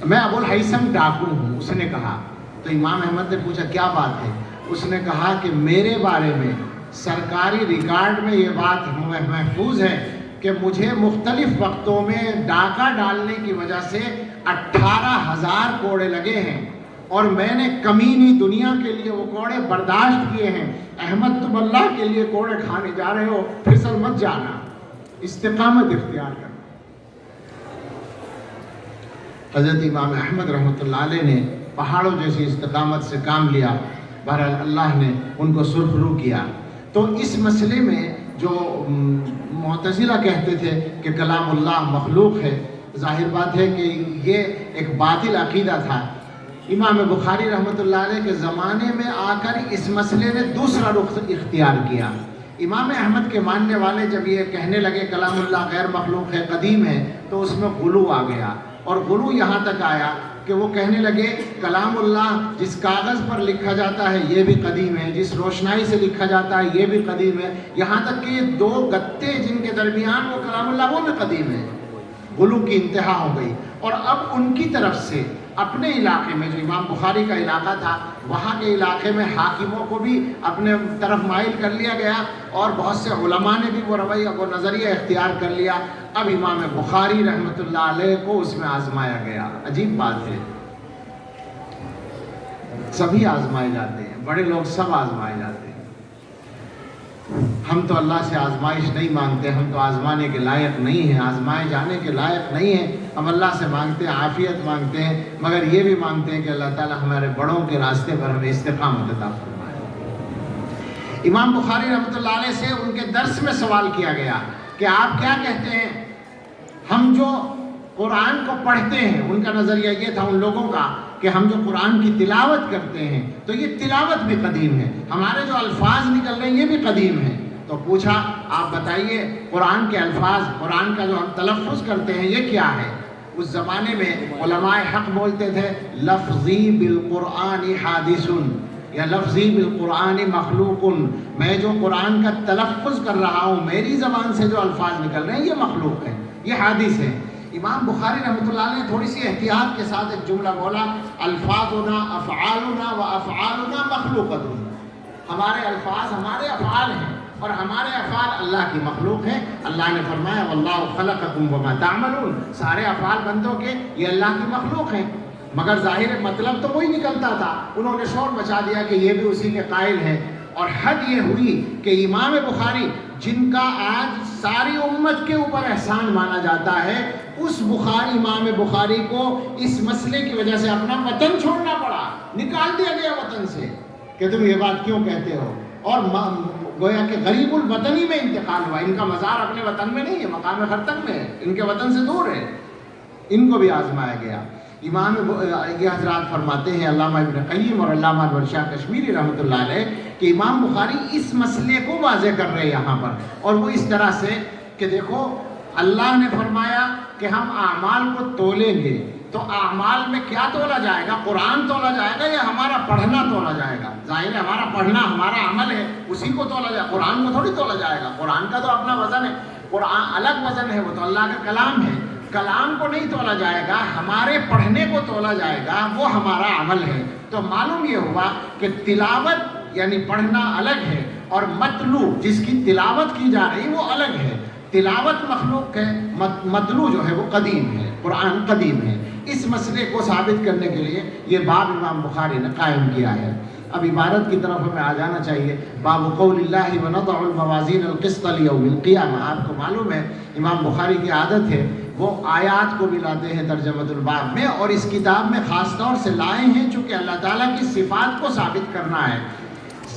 میں ابو الہیثم ڈاکو ہوں اس نے کہا. تو امام احمد نے پوچھا کیا بات ہے؟ اس نے کہا کہ میرے بارے میں سرکاری ریکارڈ میں یہ بات محفوظ ہے کہ مجھے مختلف وقتوں میں ڈاکہ ڈالنے کی وجہ سے 18,000 کوڑے لگے ہیں اور میں نے کمینی دنیا کے لیے وہ کوڑے برداشت کیے ہیں. احمد تم اللہ کے لیے کوڑے کھانے جا رہے ہو، پھسل مت جانا، استقامت اختیار کرنا. حضرت امام احمد رحمۃ اللہ علیہ نے پہاڑوں جیسی استقامت سے کام لیا. بہرحال اللہ نے ان کو سرخرو کیا. تو اس مسئلے میں جو معتزلہ کہتے تھے کہ کلام اللہ مخلوق ہے، ظاہر بات ہے کہ یہ ایک باطل عقیدہ تھا. امام بخاری رحمۃ اللہ علیہ کے زمانے میں آ کر اس مسئلے نے دوسرا رخ اختیار کیا. امام احمد کے ماننے والے جب یہ کہنے لگے کلام اللہ غیر مخلوق ہے، قدیم ہے، تو اس میں غلو آ گیا. اور غلو یہاں تک آیا کہ وہ کہنے لگے کلام اللہ جس کاغذ پر لکھا جاتا ہے یہ بھی قدیم ہے، جس روشنائی سے لکھا جاتا ہے یہ بھی قدیم ہے، یہاں تک کہ یہ دو گتے جن کے درمیان وہ کلام اللہ وہ بھی قدیم ہے۔ غلو کی انتہا ہو گئی، اور اب ان کی طرف سے اپنے علاقے میں جو امام بخاری کا علاقہ تھا وہاں کے علاقے میں حاکموں کو بھی اپنے طرف مائل کر لیا گیا، اور بہت سے علماء نے بھی وہ رویہ وہ نظریہ اختیار کر لیا۔ اب امام بخاری رحمۃ اللہ علیہ کو اس میں آزمایا گیا۔ عجیب بات ہے، سبھی آزمائے جاتے ہیں، بڑے لوگ سب آزمائے جاتے ہیں۔ ہم تو اللہ سے آزمائش نہیں مانگتے، ہم تو آزمانے کے لائق نہیں ہیں، آزمائے جانے کے لائق نہیں ہیں۔ ہم اللہ سے مانگتے ہیں، عافیت مانگتے ہیں، مگر یہ بھی مانگتے ہیں کہ اللہ تعالیٰ ہمارے بڑوں کے راستے پر ہمیں استقامت عطا فرمائے۔ امام بخاری رحمۃ اللہ علیہ سے ان کے درس میں سوال کیا گیا کہ آپ کیا کہتے ہیں، ہم جو قرآن کو پڑھتے ہیں، ان کا نظریہ یہ تھا ان لوگوں کا کہ ہم جو قرآن کی تلاوت کرتے ہیں تو یہ تلاوت بھی قدیم ہے، ہمارے جو الفاظ نکل رہے ہیں یہ بھی قدیم ہے۔ تو پوچھا آپ بتائیے قرآن کے الفاظ، قرآن کا جو ہم تلفظ کرتے ہیں یہ کیا ہے؟ اس زمانے میں علماء حق بولتے تھے لفظی بالقرآن حادث یا لفظی بالقرآن مخلوق، میں جو قرآن کا تلفظ کر رہا ہوں، میری زبان سے جو الفاظ نکل رہے ہیں یہ مخلوق ہے، یہ حادث ہے۔ امام بخاری رحمۃ اللہ علیہ نے تھوڑی سی احتیاط کے ساتھ ایک جملہ بولا الفاظنا افعالنا و افعالنا مخلوقۃ، ہمارے الفاظ ہمارے افعال ہیں اور ہمارے افعال اللہ کی مخلوق ہیں۔ اللہ نے فرمایا واللہ خلقکم وما تعملون، سارے افعال بندوں کے یہ اللہ کی مخلوق ہیں، مگر ظاہر مطلب تو وہی نکلتا تھا، انہوں نے شور مچا دیا کہ یہ بھی اسی کے قائل ہیں۔ اور حد یہ ہوئی کہ امام بخاری جن کا آج ساری امت کے اوپر احسان مانا جاتا ہے، اس امام بخاری کو اس مسئلے کی وجہ سے اپنا وطن چھوڑنا پڑا، نکال دیا گیا وطن سے کہ تم یہ بات کیوں کہتے ہو، اور گویا کہ غریب الوطنی میں انتقال ہوا۔ ان کا مزار اپنے وطن میں نہیں ہے، مقام خرطن میں ہے، ان کے وطن سے دور ہے، ان کو بھی آزمایا گیا۔ امام یہ حضرات فرماتے ہیں علامہ ابن قیم اور علامہ انور شاہ کشمیری رحمۃ اللہ علیہ کہ امام بخاری اس مسئلے کو واضح کر رہے ہیں یہاں پر، اور وہ اس طرح سے کہ دیکھو اللہ نے فرمایا کہ ہم اعمال کو تولیں گے، تو اعمال میں کیا تولا جائے گا؟ قرآن تولا جائے گا یا ہمارا پڑھنا تولا جائے گا؟ ظاہر ہے ہمارا پڑھنا ہمارا عمل ہے، اسی کو تولا جائے گا، قرآن کو تھوڑی تولا جائے گا۔ قرآن کا تو اپنا وزن ہے، قرآن الگ وزن ہے، وہ تو اللہ کا کلام ہے، کلام کو نہیں تولا جائے گا، ہمارے پڑھنے کو تولا جائے گا، وہ ہمارا عمل ہے۔ تو معلوم یہ ہوا کہ تلاوت یعنی پڑھنا الگ ہے اور متلو جس کی تلاوت کی جا رہی وہ الگ ہے۔ تلاوت مخلوق ہے، متلو جو ہے وہ قدیم ہے، قرآن قدیم ہے۔ اس مسئلے کو ثابت کرنے کے لیے یہ باب امام بخاری نے قائم کیا ہے۔ اب عبارت کی طرف ہمیں آ جانا چاہیے۔ باب قول اللہ ونضع الموازین القسط لیوم القیامہ، آپ کو معلوم ہے امام بخاری کی عادت ہے وہ آیات کو بھی لاتے ہیں ترجمۃ الباب میں، اور اس کتاب میں خاص طور سے لائے ہیں چونکہ اللہ تعالیٰ کی صفات کو ثابت کرنا ہے۔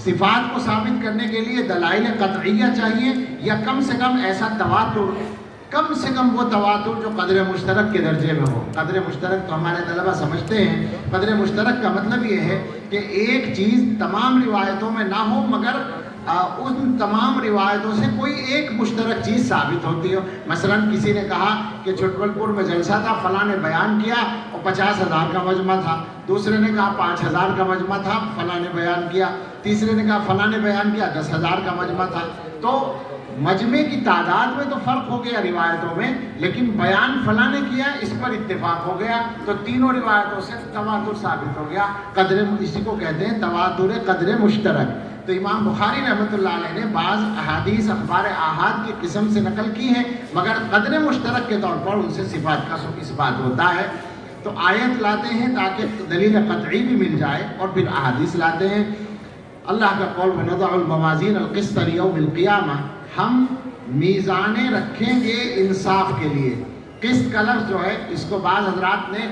صفات کو ثابت کرنے کے لیے دلائل قطعیہ چاہیے، یا کم سے کم ایسا تواتر، کم سے کم وہ تواتر جو قدر مشترک کے درجے میں ہو۔ قدر مشترک تو ہمارے طلبہ سمجھتے ہیں، قدر مشترک کا مطلب یہ ہے کہ ایک چیز تمام روایتوں میں نہ ہو مگر ان تمام روایتوں سے کوئی ایک مشترک چیز ثابت ہوتی ہو۔ مثلا کسی نے کہا کہ چھٹول پور میں جلسہ تھا، فلاں نے بیان کیا اور 50,000 کا مجمع تھا، دوسرے نے کہا 5,000 کا مجمع تھا، فلاں نے بیان کیا، تیسرے نے کہا فلاں نے بیان کیا 10,000 کا مجمع تھا۔ تو مجمع کی تعداد میں تو فرق ہو گیا روایتوں میں، لیکن بیان فلاں نے کیا اس پر اتفاق ہو گیا، تو تینوں روایتوں سے تواتر ثابت ہو گیا۔ قدر، اسی کو کہتے ہیں تواتر قدر مشترک۔ تو امام بخاری رحمۃ اللہ علیہ نے بعض احادیث اخبار احاد کی قسم سے نقل کی ہیں، مگر قدر مشترک کے طور پر ان سے صفات کا اس بات ہوتا ہے۔ تو آیت لاتے ہیں تاکہ دلیل قطعی بھی مل جائے، اور پھر احادیث لاتے ہیں۔ اللہ کا قول ونضع الموازین القسط لیوم القیامہ، ہم میزانیں رکھیں گے انصاف کے لیے۔ قسط کا لفظ جو ہے اس کو بعض حضرات نے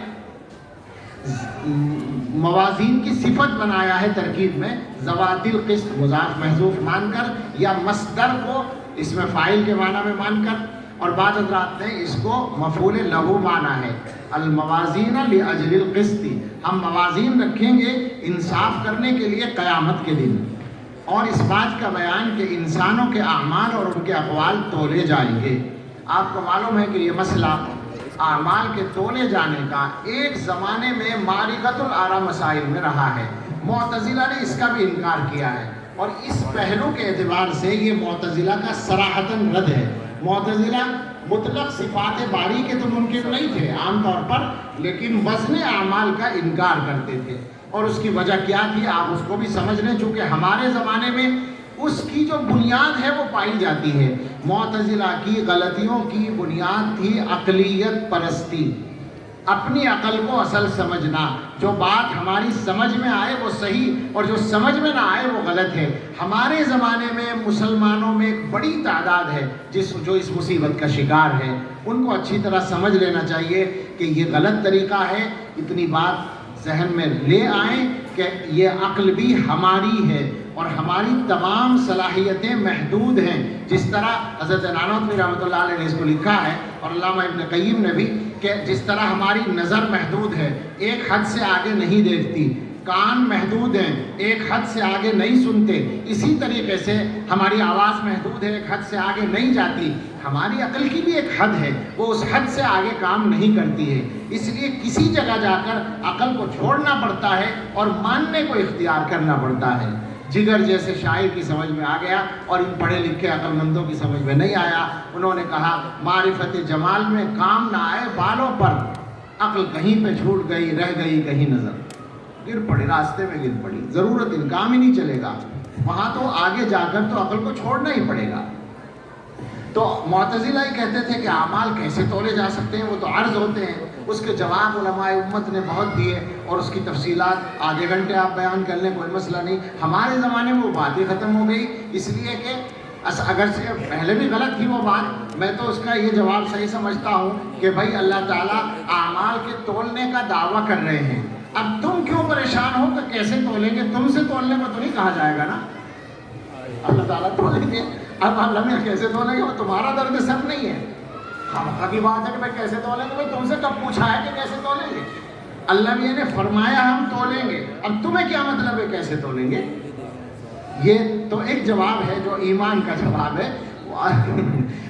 موازین کی صفت بنایا ہے ترکیب میں، ذوات القسط مضاف محذوف مان کر، یا مصدر کو اس میں فاعل کے معنی میں مان کر، اور بعض حضرات نے اس کو مفعول لہو مانا ہے، الموازین لاجل القسط، ہم موازین رکھیں گے انصاف کرنے کے لیے قیامت کے دن، اور اس بات کا بیان کہ انسانوں کے اعمال اور ان کے اقوال تولے جائیں گے۔ آپ کو معلوم ہے کہ یہ مسئلہ اعمال کے تولے جانے کا ایک زمانے میں معرفت الآراء مسائل میں رہا ہے۔ معتزلہ نے اس کا بھی انکار کیا ہے، اور اس پہلو کے اعتبار سے یہ معتزلہ کا صراحتاً رد ہے۔ معتزلہ مطلق صفات باری کے تو منکر نہیں تھے عام طور پر، لیکن وزن اعمال کا انکار کرتے تھے، اور اس کی وجہ کیا تھی آپ اس کو بھی سمجھ لیں، چونکہ ہمارے زمانے میں اس کی جو بنیاد ہے وہ پائی جاتی ہے۔ معتزلہ کی غلطیوں کی بنیاد تھی عقلیت پرستی، اپنی عقل کو اصل سمجھنا، جو بات ہماری سمجھ میں آئے وہ صحیح اور جو سمجھ میں نہ آئے وہ غلط ہے۔ ہمارے زمانے میں مسلمانوں میں ایک بڑی تعداد ہے جو اس مصیبت کا شکار ہے، ان کو اچھی طرح سمجھ لینا چاہیے کہ یہ غلط طریقہ ہے۔ اتنی بات ذہن میں لے آئیں کہ یہ عقل بھی ہماری ہے اور ہماری تمام صلاحیتیں محدود ہیں، جس طرح حضرت نانوتوی رحمۃ اللہ علیہ نے اس کو لکھا ہے، اور علامہ ابن قیم نے بھی، کہ جس طرح ہماری نظر محدود ہے، ایک حد سے آگے نہیں دیکھتی، کان محدود ہیں، ایک حد سے آگے نہیں سنتے، اسی طریقے سے ہماری آواز محدود ہے، ایک حد سے آگے نہیں جاتی، ہماری عقل کی بھی ایک حد ہے، وہ اس حد سے آگے کام نہیں کرتی ہے۔ اس لیے کسی جگہ جا کر عقل کو چھوڑنا پڑتا ہے اور ماننے کو اختیار کرنا پڑتا ہے۔ جگر جیسے شاعر کی سمجھ میں آ گیا اور ان پڑھے لکھے عقل مندوں کی سمجھ میں نہیں آیا۔ انہوں نے کہا معرفت جمال میں کام نہ آئے بالوں پر، عقل کہیں پہ چھوٹ گئی، رہ گئی کہیں نظر، گر پڑی، راستے میں گر پڑی، ضرورت ان کام ہی نہیں چلے گا، وہاں تو آگے جا کر تو عقل کو چھوڑنا ہی پڑے گا۔ تو معتزلہ ہی کہتے تھے کہ اعمال کیسے تولے جا سکتے ہیں، وہ تو عرض ہوتے ہیں۔ اس کے جواب علماء امت نے بہت دیے، اور اس کی تفصیلات آدھے گھنٹے آپ بیان کر لیں کوئی مسئلہ نہیں۔ ہمارے زمانے میں وہ بات ہی ختم ہو گئی، اس لیے کہ اگرچہ پہلے بھی غلط تھی وہ بات، میں تو اس کا یہ جواب صحیح سمجھتا ہوں کہ بھائی اللہ تعالیٰ اعمال کے تولنے کا دعویٰ کر رہے ہیں، اب تم کیوں پریشان ہو کہ کیسے تولیں گے؟ تم سے تولنے کو تو نہیں کہا جائے گا نا، اللہ تعالیٰ تولیں گے، اب اللہ کیسے تولیں گے؟ وہ تمہارا درد سر نہیں ہے، خامخواہ کی بات ہے کہ بھائی کیسے تولیں گے؟ بھائی تم سے کب پوچھا ہے کہ کیسے تولیں گے؟ اللہ میاں نے فرمایا ہم تولیں گے، اب تمہیں کیا مطلب ہے کیسے تولیں گے؟ یہ تو ایک جواب ہے جو ایمان کا جواب ہے۔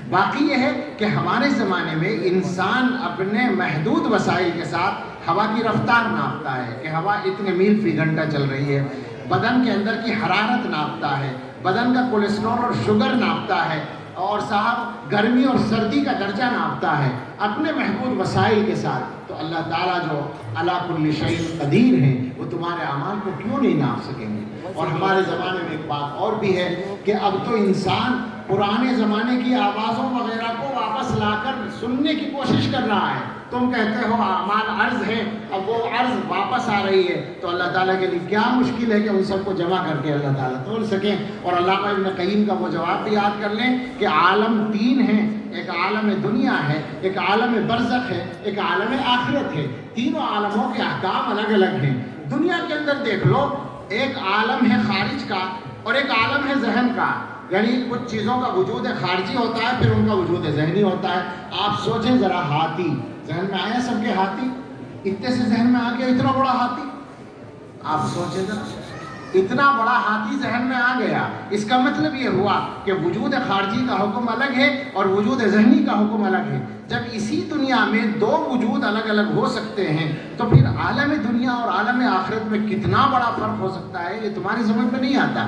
باقی یہ ہے کہ ہمارے زمانے میں انسان اپنے محدود وسائل کے ساتھ ہوا کی رفتار ناپتا ہے کہ ہوا اتنے میل فی گھنٹہ چل رہی ہے، بدن کے اندر کی حرارت ناپتا ہے، بدن کا کولیسٹرول اور شوگر ناپتا ہے، اور صاحب گرمی اور سردی کا درجہ ناپتا ہے اپنے محدود وسائل کے ساتھ۔ تو اللہ تعالیٰ جو علی کل شیء قدیر ہیں، وہ تمہارے اعمال کو کیوں نہیں ناپ سکیں گے؟ اور ہمارے زمانے میں ایک بات اور بھی ہے کہ اب تو انسان پرانے زمانے کی آوازوں وغیرہ کو واپس لا کر سننے کی کوشش کر رہا ہے۔ تم کہتے ہو اعمال عرض ہے، اب وہ عرض واپس آ رہی ہے، تو اللہ تعالیٰ کے لیے کیا مشکل ہے کہ ان سب کو جمع کر کے اللہ تعالیٰ تول سکیں۔ اور علامہ ابن قیم کا وہ جواب بھی یاد کر لیں کہ عالم تین ہیں، ایک عالم دنیا ہے، ایک عالم برزخ ہے، ایک عالم آخرت ہے۔ تینوں عالموں کے احکام الگ الگ ہیں۔ دنیا کے اندر دیکھ لو، ایک عالم ہے خارج کا اور ایک عالم ہے ذہن کا، یعنی کچھ چیزوں کا وجود خارجی ہوتا ہے، پھر ان کا وجود ذہنی ہوتا ہے۔ آپ سوچیں ذرا، ہاتھی ذہن میں آیا سب کے؟ ہاتھی اتنے سے ذہن میں آ گیا، اتنا بڑا ہاتھی، آپ سوچیں ذرا، اتنا بڑا ہاتھی ذہن میں آ گیا۔ اس کا مطلب یہ ہوا کہ وجود خارجی کا حکم الگ ہے اور وجود ذہنی کا حکم الگ ہے۔ جب اسی دنیا میں دو وجود الگ الگ ہو سکتے ہیں تو پھر عالم دنیا اور عالم آخرت میں کتنا بڑا فرق ہو سکتا ہے، یہ تمہاری سمجھ میں نہیں آتا۔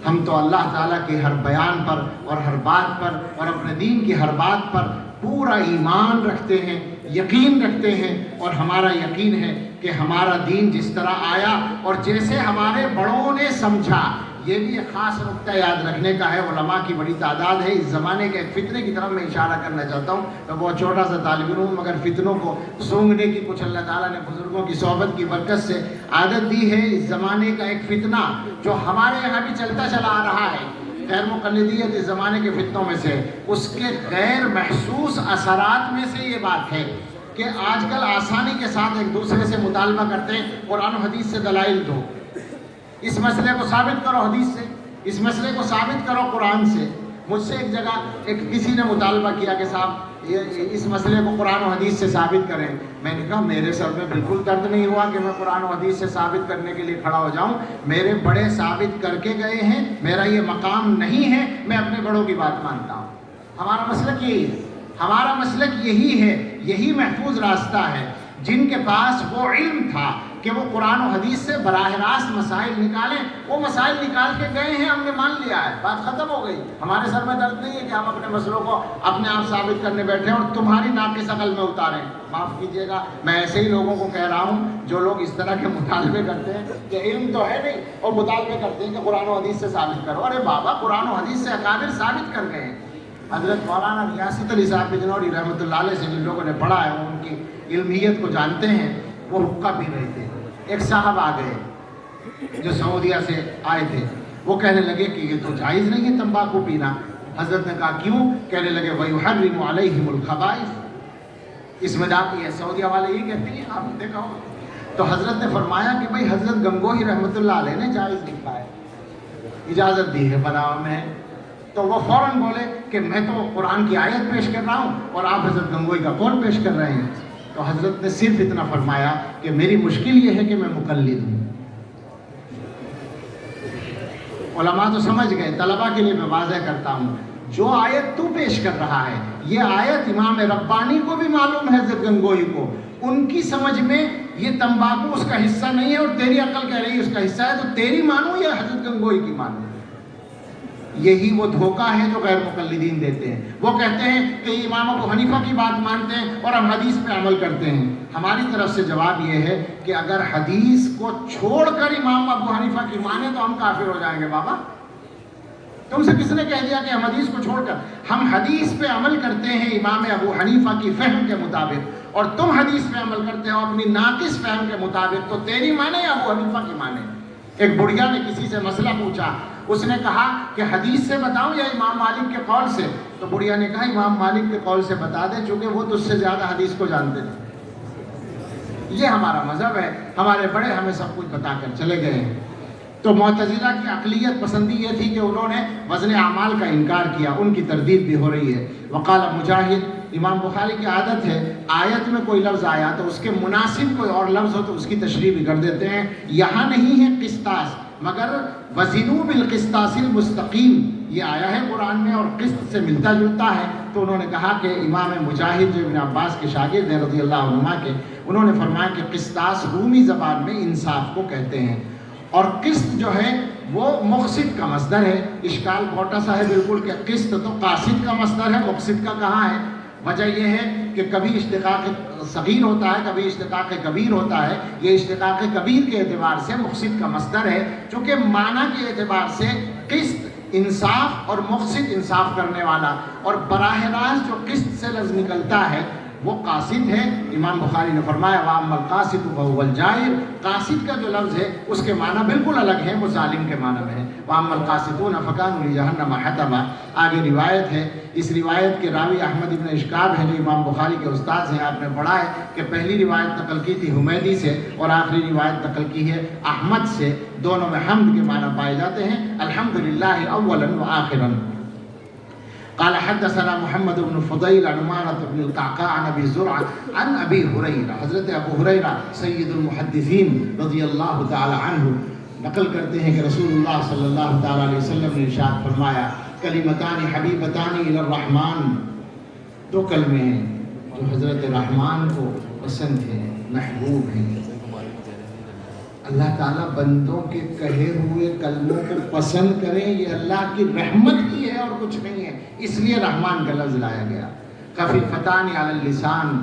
ہم تو اللہ تعالیٰ کے ہر بیان پر اور ہر بات پر اور اپنے دین کی ہر بات پر پورا ایمان رکھتے ہیں، یقین رکھتے ہیں، اور ہمارا یقین ہے کہ ہمارا دین جس طرح آیا اور جیسے ہمارے بڑوں نے سمجھا، یہ بھی ایک خاص نقطہ یاد رکھنے کا ہے۔ علماء کی بڑی تعداد ہے۔ اس زمانے کے ایک فتنے کی طرف میں اشارہ کرنا چاہتا ہوں، میں بہت چھوٹا سا طالب علم ہوں، مگر فتنوں کو سونگنے کی کچھ اللہ تعالیٰ نے بزرگوں کی صحبت کی برکت سے عادت دی ہے۔ اس زمانے کا ایک فتنہ جو ہمارے یہاں بھی چلتا چلا آ رہا ہے، غیر مقلدیت اس زمانے کے فتنوں میں سے، اس کے غیر محسوس اثرات میں سے یہ بات ہے کہ آج کل آسانی کے ساتھ ایک دوسرے سے مطالبہ کرتے ہیں، قرآن و حدیث سے دلائل دو، اس مسئلے کو ثابت کرو حدیث سے، اس مسئلے کو ثابت کرو قرآن سے۔ مجھ سے ایک جگہ کسی نے مطالبہ کیا کہ صاحب اس مسئلے کو قرآن و حدیث سے ثابت کریں۔ میں نے کہا میرے سر میں بالکل درد نہیں ہوا کہ میں قرآن و حدیث سے ثابت کرنے کے لیے کھڑا ہو جاؤں، میرے بڑے ثابت کر کے گئے ہیں، میرا یہ مقام نہیں ہے، میں اپنے بڑوں کی بات مانتا ہوں۔ ہمارا مسئلہ یہی ہے ہمارا مسلک یہی ہے، یہی محفوظ راستہ ہے۔ جن کے پاس وہ علم تھا کہ وہ قرآن و حدیث سے براہ راست مسائل نکالیں، وہ مسائل نکال کے گئے ہیں، ہم نے مان لیا ہے، بات ختم ہو گئی۔ ہمارے سر میں درد نہیں ہے کہ ہم اپنے مسئلوں کو اپنے آپ ثابت کرنے بیٹھے اور تمہاری ناقص عقل میں اتاریں۔ معاف کیجیے گا، میں ایسے ہی لوگوں کو کہہ رہا ہوں جو لوگ اس طرح کے مطالبے کرتے ہیں کہ علم تو ہے نہیں اور مطالبے کرتے ہیں کہ قرآن و حدیث سے ثابت کرو۔ ارے بابا، قرآن و حدیث سے اکابر ثابت کر گئے ہیں۔ حضرت مولانا ریاست علی صاحب بجنوری رحمۃ اللہ علیہ سے جن لوگوں نے پڑھا ہے، وہ ان کی علمیت کو جانتے ہیں، وہ حقہ پی رہے تھے۔ ایک صاحب آ گئے جو سعودیہ سے آئے تھے، وہ کہنے لگے کہ یہ تو جائز نہیں ہے تمباکو پینا۔ حضرت نے کہا کیوں؟ کہنے لگے وَيُحَرِّمُ عَلَيْهِمُ الْخَبَائِث، اس میں جاتی ہے سعودیہ والے یہ کہتے ہیں، آپ نے دیکھا ہوگا۔ تو حضرت نے فرمایا کہ بھائی حضرت گنگوہی رحمۃ اللہ علیہ نے جائز لکھا ہے، اجازت دی ہے بناو میں۔ تو وہ فوراً بولے کہ میں تو قرآن کی آیت پیش کر رہا ہوں اور آپ حضرت گنگوہی کا قول پیش کر رہے ہیں۔ تو حضرت نے صرف اتنا فرمایا کہ میری مشکل یہ ہے کہ میں مقلد ہوں۔ علماء تو سمجھ گئے، طلباء کے لیے میں واضح کرتا ہوں، جو آیت تو پیش کر رہا ہے، یہ آیت امام ربانی کو بھی معلوم ہے، حضرت گنگوہی کو، ان کی سمجھ میں یہ تمباکو اس کا حصہ نہیں ہے، اور تیری عقل کہہ رہی ہے اس کا حصہ ہے، تو تیری مانو یا حضرت گنگوہی کی مانو؟ یہی وہ دھوکہ ہے جو غیر مقلدین دیتے ہیں۔ وہ کہتے ہیں کہ امام ابو حنیفہ کی بات مانتے ہیں اور ہم حدیث پہ عمل کرتے ہیں۔ ہماری طرف سے جواب یہ ہے کہ اگر حدیث کو چھوڑ کر امام ابو حنیفہ کی مانیں تو ہم کافر ہو جائیں گے۔ بابا، تم سے کس نے کہہ دیا کہ ہم حدیث کو چھوڑ کر؟ ہم حدیث پہ عمل کرتے ہیں امام ابو حنیفہ کی فہم کے مطابق، اور تم حدیث پہ عمل کرتے ہو اپنی ناقص فہم کے مطابق، تو تیری مانے یا ابو حنیفہ کی مانے؟ ایک بڑھیا نے کسی سے مسئلہ پوچھا، اس نے کہا کہ حدیث سے بتاؤں یا امام مالک کے قول سے؟ تو بڑھیا نے کہا امام مالک کے قول سے بتا دے، چونکہ وہ تجھ سے زیادہ حدیث کو جانتے تھے۔ یہ ہمارا مذہب ہے، ہمارے بڑے ہمیں سب کچھ بتا کر چلے گئے ہیں۔ تو معتزلہ کی عقلیت پسندی یہ تھی کہ انہوں نے وزن اعمال کا انکار کیا، ان کی تردید بھی ہو رہی ہے۔ وقال مجاہد، امام بخاری کی عادت ہے آیت میں کوئی لفظ آیا تو اس کے مناسب کوئی اور لفظ ہو تو اس کی تشریح بھی کر دیتے ہیں۔ یہاں نہیں ہے قسطاس، مگر وزنوا بالقسطاس المستقیم، یہ آیا ہے قرآن میں اور قسط سے ملتا جلتا ہے۔ تو انہوں نے کہا کہ امام مجاہد جو ابن عباس کے شاگرد ہیں رضی اللہ عنہما کے، انہوں نے فرمایا کہ قسطاس رومی زبان میں انصاف کو کہتے ہیں، اور قسط جو ہے وہ مقصد کا مصدر ہے۔ اشکال موٹا سا ہے بالکل کہ قسط تو قاصد کا مصدر ہے، مقصد کا کہاں ہے؟ وجہ یہ ہے کہ کبھی اشتقاق صغیر ہوتا ہے، کبھی اشتقاق کبیر ہوتا ہے۔ یہ اشتقاق کبیر کے اعتبار سے مقصد کا مصدر ہے، چونکہ معنی کے اعتبار سے قسط انصاف اور مقصد انصاف کرنے والا، اور براہ راست جو قسط سے لفظ نکلتا ہے وہ قاصد ہے۔ امام بخاری نے فرمایا وَأَمَّا الْقَاسِدُ فَهُوَ الْجَائِرُ، قاصد کا جو لفظ ہے اس کے معنی بالکل الگ ہے، وہ ظالم کے معنی میں ہے۔ وَأَمَّا الْقَاسِدُونَ فَكَانُوا لِجَهَنَّمَ حَطَبًا، آگے روایت ہے، اس روایت کے راوی احمد ابن اشکاب ہیں جو امام بخاری کے استاد ہیں۔ آپ نے پڑھا ہے کہ پہلی روایت نقل کی تھی حمیدی سے اور آخری روایت نقل کی ہے احمد سے، دونوں میں حمد کے معنی پائے جاتے ہیں، الحمدللہ اولا وآخرا۔ قال حدثنا محمد بن فضيل عن عمارة بن القعقاع عن ابي زرعة عن ابي هريرة، حضرت ابو ہریرہ سید المحدثین رضی اللہ تعالی عنہ نقل کرتے ہیں کہ رسول اللہ صلی اللہ تعالی علیہ وسلم نے ارشاد فرمایا کلمتان حبیبتان الی الرحمن، دو کلمے ہیں جو حضرت رحمان کو پسند ہیں، محبوب ہیں۔ اللہ تعالیٰ بندوں کے کہے ہوئے کلموں کو پسند کریں، یہ اللہ کی رحمت کی ہے اور کچھ نہیں ہے، اس لیے رحمان کا لفظ لایا گیا۔ خفیفتان علی اللسان،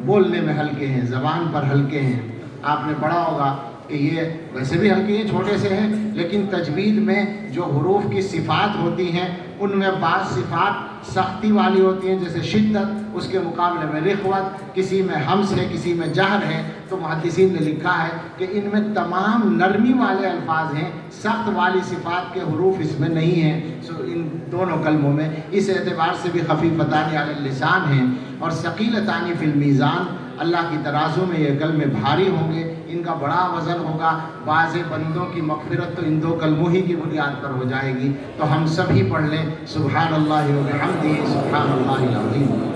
بولنے میں ہلکے ہیں، زبان پر ہلکے ہیں۔ آپ نے پڑھا ہوگا کہ یہ ویسے بھی ہلکے ہیں، چھوٹے سے ہیں، لیکن تجوید میں جو حروف کی صفات ہوتی ہیں ان میں بعض صفات سختی والی ہوتی ہیں، جیسے شدت، اس کے مقابلے میں رخوت، کسی میں حمز ہے کسی میں جہر ہے۔ تو محدثین نے لکھا ہے کہ ان میں تمام نرمی والے الفاظ ہیں، سخت والی صفات کے حروف اس میں نہیں ہیں، ان دونوں کلموں میں۔ اس اعتبار سے بھی خفیفتان علی اللسان ہیں، اور ثقیلتان فی المیزان، اللہ کی ترازو میں یہ کلمے بھاری ہوں گے، ان کا بڑا وزن ہوگا۔ بعض بندوں کی مغفرت تو ان دو کلموں ہی کی بنیاد پر ہو جائے گی۔ تو ہم سبھی پڑھ لیں سبحان اللہ و بحمدہ سبحان اللہ العظیم۔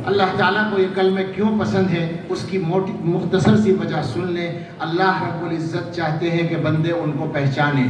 اللہ تعالیٰ کو یہ کلمے کیوں پسند ہے اس کی مختصر سی وجہ سن لیں۔ اللہ رب العزت چاہتے ہیں کہ بندے ان کو پہچانیں۔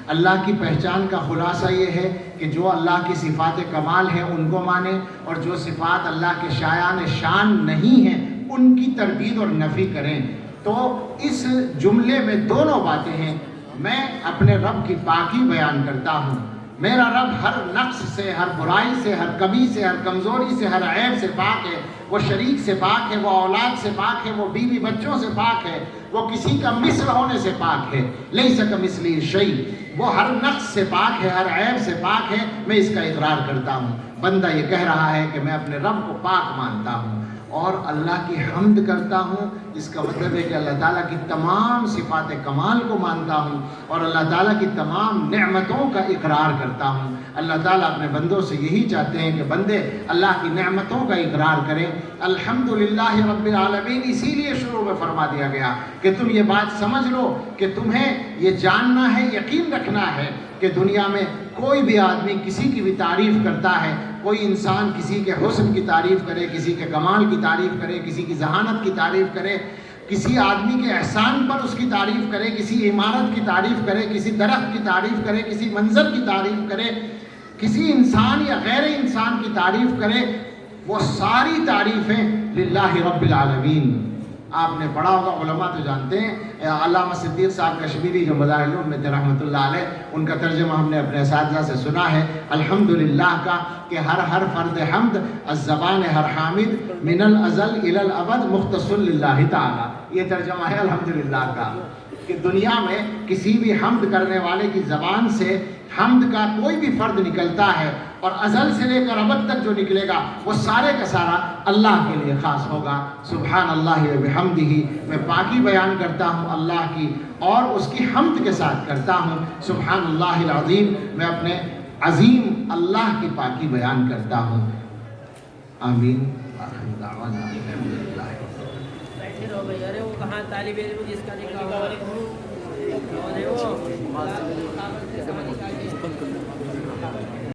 اللہ کی پہچان کا خلاصہ یہ ہے کہ جو اللہ کی صفات کمال ہیں ان کو مانیں، اور جو صفات اللہ کے شایان شان نہیں ہیں ان کی تردید اور نفی کریں۔ تو اس جملے میں دونوں باتیں ہیں۔ میں اپنے رب کی پاکی بیان کرتا ہوں، میرا رب ہر نقص سے، ہر برائی سے، ہر کمی سے، ہر کمزوری سے، ہر عیب سے پاک ہے۔ وہ شریک سے پاک ہے، وہ اولاد سے پاک ہے، وہ بیوی بچوں سے پاک ہے، وہ کسی کا مثل ہونے سے پاک ہے۔ لیس کمثلہ شیء، وہ ہر نقص سے پاک ہے، ہر عیب سے پاک ہے۔ میں اس کا اقرار کرتا ہوں۔ بندہ یہ کہہ رہا ہے کہ میں اپنے رب کو پاک مانتا ہوں اور اللہ کی حمد کرتا ہوں۔ اس کا مطلب ہے کہ اللہ تعالیٰ کی تمام صفات کمال کو مانتا ہوں اور اللہ تعالیٰ کی تمام نعمتوں کا اقرار کرتا ہوں۔ اللہ تعالیٰ اپنے بندوں سے یہی چاہتے ہیں کہ بندے اللہ کی نعمتوں کا اقرار کریں۔ الحمدللہ رب العالمین اسی لیے شروع میں فرما دیا گیا کہ تم یہ بات سمجھ لو کہ تمہیں یہ جاننا ہے، یقین رکھنا ہے کہ دنیا میں کوئی بھی آدمی کسی کی بھی تعریف کرتا ہے، کوئی انسان کسی کے حسن کی تعریف کرے، کسی کے کمال کی تعریف کرے، کسی کی ذہانت کی تعریف کرے، کسی آدمی کے احسان پر اس کی تعریف کرے، کسی عمارت کی تعریف کرے، کسی درخت کی تعریف کرے، کسی منظر کی تعریف کرے، کسی انسان یا غیر انسان کی تعریف کرے، وہ ساری تعریفیں للہ رب العالمین۔ آپ نے پڑھا ہوگا، علماء تو جانتے ہیں، علامہ صدیق صاحب کشمیری جو مظاہر العلوم میں تھے رحمۃ اللہ علیہ، ان کا ترجمہ ہم نے اپنے اساتذہ سے سنا ہے الحمدللہ کا، کہ ہر فرد حمد الزبان ہر حامد من الازل الی الابد مختص للہ تعالی۔ یہ ترجمہ ہے الحمدللہ کا، کہ دنیا میں کسی بھی حمد کرنے والے کی زبان سے حمد کا کوئی بھی فرد نکلتا ہے اور ازل سے لے کر ابد تک جو نکلے گا وہ سارے کا سارا اللہ کے لیے خاص ہوگا۔ سبحان اللہ و بحمدہ، میں پاکی بیان کرتا ہوں اللہ کی اور اس کی حمد کے ساتھ کرتا ہوں۔ سبحان اللہ العظیم، میں اپنے عظیم اللہ کی پاکی بیان کرتا ہوں۔ آمین۔ آخر دعوانا الحمدللہ۔ بیٹھے رہو بھائی، ارے وہ کہاں طالب علم جس کا نکاح ہوا